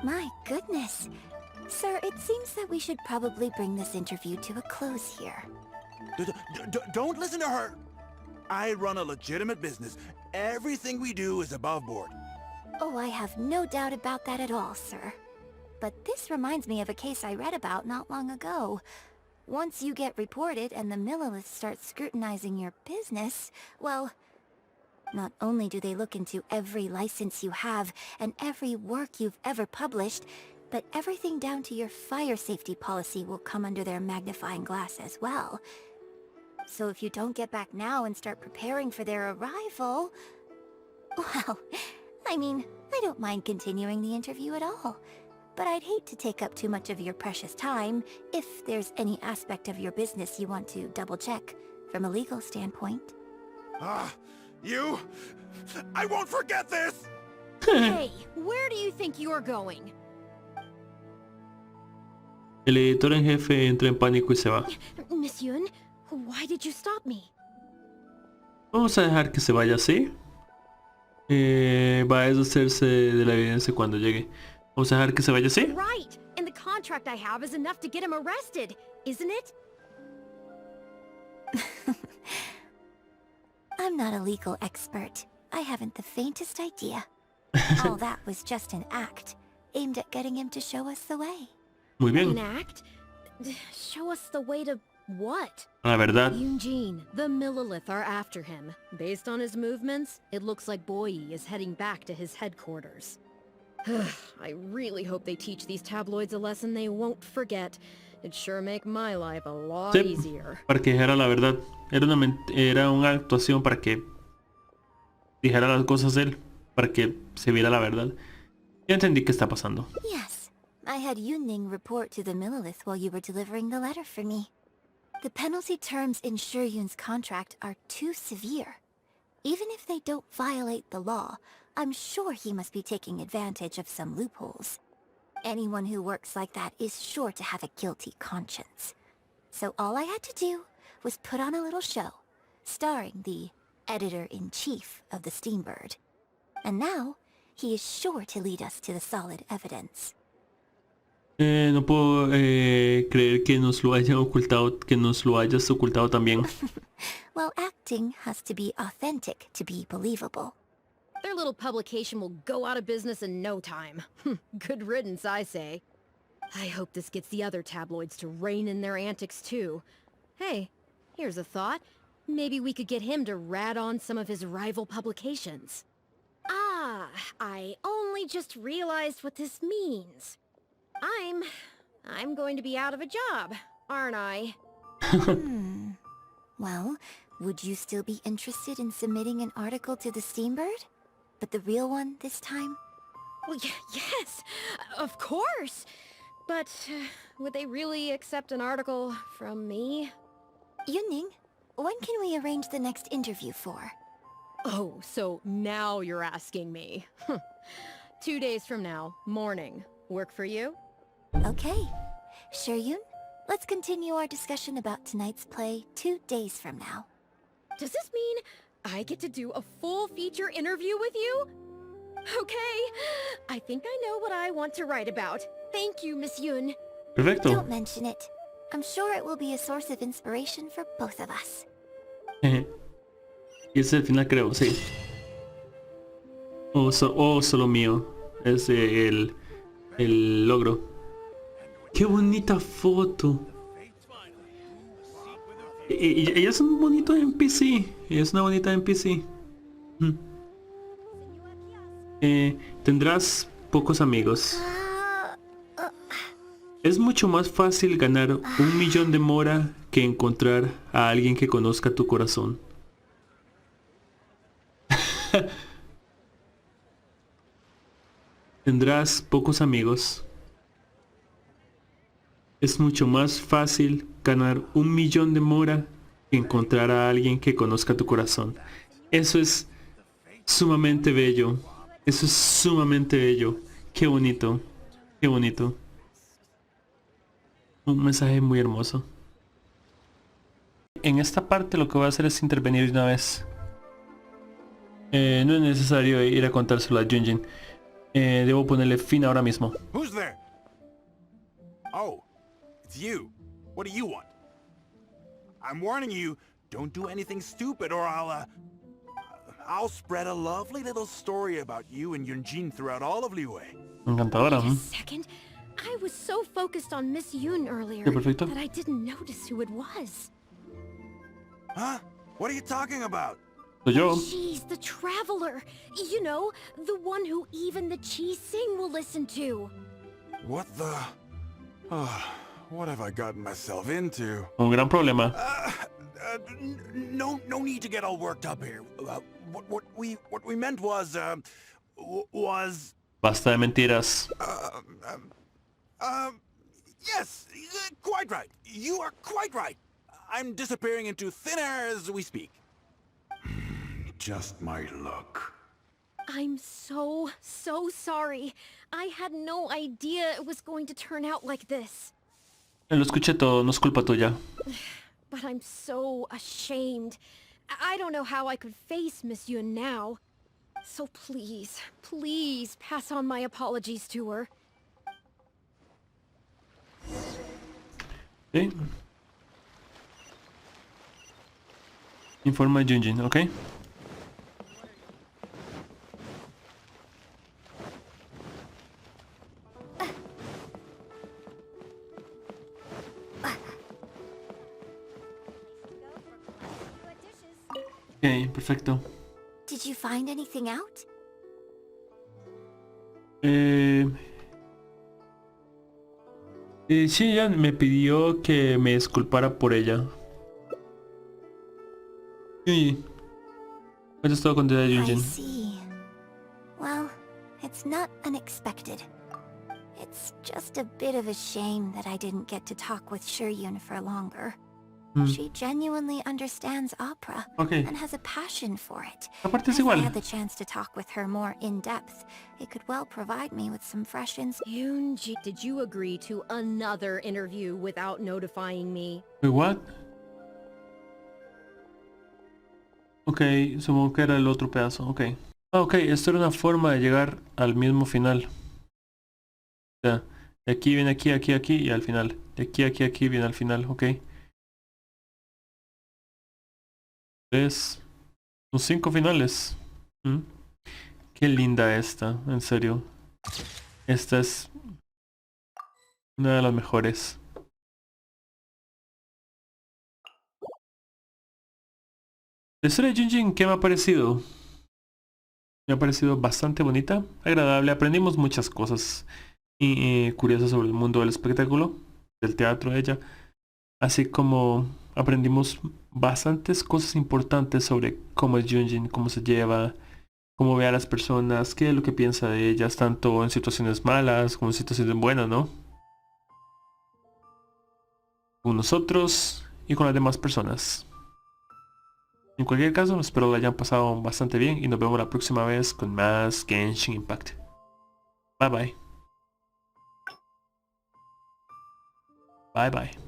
My goodness. Sir, it seems that we should probably bring this interview to a close here. Don't listen to her! I run a legitimate business. Everything we do is above board. Oh, I have no doubt about that at all, sir. But this reminds me of a case I read about not long ago. Once you get reported and the Milliliths start scrutinizing your business, well, not only do they look into every license you have and every work you've ever published, but everything down to your fire safety policy will come under their magnifying glass as well. So if you don't get back now and start preparing for their arrival... Well, I mean, I don't mind continuing the interview at all. But I'd hate to take up too much of your precious time if there's any aspect of your business you want to double-check from a legal standpoint. You... I won't forget this! Hey, where do you think you're going? El editor en jefe entra en pánico y se va. Miss Yun, why did you stop me? Vamos a dejar que se vaya así. Va a deshacerse de la evidencia cuando llegue. Vamos a dejar que se vaya así. Right, and the contract I have is enough to get him arrested, isn't it? I'm not a legal expert. I haven't the faintest idea. All that was just an act, aimed at getting him to show us the way. Muy bien. An act? Show us the way to what? La verdad. Eugene, the Millilith are after him. Based on his movements, it looks like Boyi is heading back to his headquarters. I really hope they teach these tabloids a lesson they won't forget. It'd sure make my life a lot easier. Para que dijera la verdad. Era una actuación para que dijera las cosas él. Para que se viera la verdad. Ya entendí qué está pasando. Yes. I had Yunning report to the Millilith while you were delivering the letter for me. The penalty terms in Shiryun's contract are too severe. Even if they don't violate the law, I'm sure he must be taking advantage of some loopholes. Anyone who works like that is sure to have a guilty conscience. So all I had to do was put on a little show, starring the editor-in-chief of the Steambird. And now, he is sure to lead us to the solid evidence. No puedo creer que nos lo hayan ocultado, que nos lo hayas ocultado también. Well, acting has to be authentic to be believable. Their little publication will go out of business in no time. Good riddance, I say. I hope this gets the other tabloids to rein in their antics too. Hey, here's a thought. Maybe we could get him to rat on some of his rival publications. Ah, I only just realized what this means. I'm going to be out of a job. aren't I? Well, would you still be interested in submitting an article to the Steambird? But the real one this time? Well, yes, of course. But would they really accept an article from me? Yunning, when can we arrange the next interview for? Oh, so now you're asking me. 2 days from now, morning. Work for you? Okay. Shuryun, let's continue our discussion about tonight's play 2 days from now. Does this mean I get to do a full feature interview with you? Okay, I think I know what I want to write about. Thank you, Miss Yun. Perfecto. Don't mention it. I'm sure it will be a source of inspiration for both of us. Y ese es el final, creo, sí. Solo mío. Es el logro. ¡Qué bonita foto! Ella es un bonito NPC. Ella es una bonita NPC. Tendrás pocos amigos. Es mucho más fácil ganar 1.000.000 de mora que encontrar a alguien que conozca tu corazón. Tendrás pocos amigos. Es mucho más fácil ganar 1.000.000 de mora que encontrar a alguien que conozca tu corazón. Eso es sumamente bello. Eso es sumamente bello. Qué bonito. Qué bonito. Un mensaje muy hermoso. En esta parte lo que voy a hacer es intervenir de una vez. No es necesario ir a contárselo a Junjin. Debo ponerle fin ahora mismo. Who's there? Oh, it's you. What do you want? I'm warning you, don't do anything stupid or I'll spread a lovely little story about you and Yunjin throughout all of Liyue. Encantadora. Wait a second. I was so focused on Miss Yun earlier Qué perfecto. that I didn't notice who it was. Huh? What are you talking about? Soy yo. She's the traveler. You know, the one who even the Chi Sing will listen to. What the... what have I gotten myself into? Un gran problema. No need to get all worked up here. What we meant was... Basta de mentiras. Yes, quite right. You are quite right. I'm disappearing into thin air as we speak. Just my luck. I'm so sorry. I had no idea it was going to turn out like this. Lo escuché todo, no es culpa tuya. But I'm so ashamed. I don't know how I could face Miss Yun now. So please pass on my apologies to her. ¿Sí? Informa a Junjin, ¿ok? Ok, perfecto. Did you find anything out? Sí, ella me pidió que me disculpara por ella. Sí. Eso es todo con I Junjin. see. Well, it's not unexpected. It's just a bit of a shame that I didn't get to talk with Shuryun for longer. She genuinely understands opera Okay. and has a passion for it. Aparte es If I igual. had the chance to talk with her more in depth, it could well provide me with some fresh insight. Yoonji, did you agree to another interview without notifying me? Wait, what? Ok, supongo que era el otro pedazo, ok. Ah, ok, esto era una forma de llegar al mismo final. O sea, de aquí viene aquí, aquí, aquí y al final. De aquí, aquí, aquí viene al final, ok. Son 5 finales. Qué linda esta, en serio. Esta es una de las mejores. La historia de Junjin, ¿qué me ha parecido? Me ha parecido bastante bonita, agradable. Aprendimos muchas cosas curiosas sobre el mundo del espectáculo, del teatro de ella. Así como aprendimos bastantes cosas importantes sobre cómo es Junjin, cómo se lleva, cómo ve a las personas, qué es lo que piensa de ellas, tanto en situaciones malas como en situaciones buenas, ¿no? Con nosotros y con las demás personas. En cualquier caso, espero lo hayan pasado bastante bien y nos vemos la próxima vez con más Genshin Impact. Bye bye. Bye bye.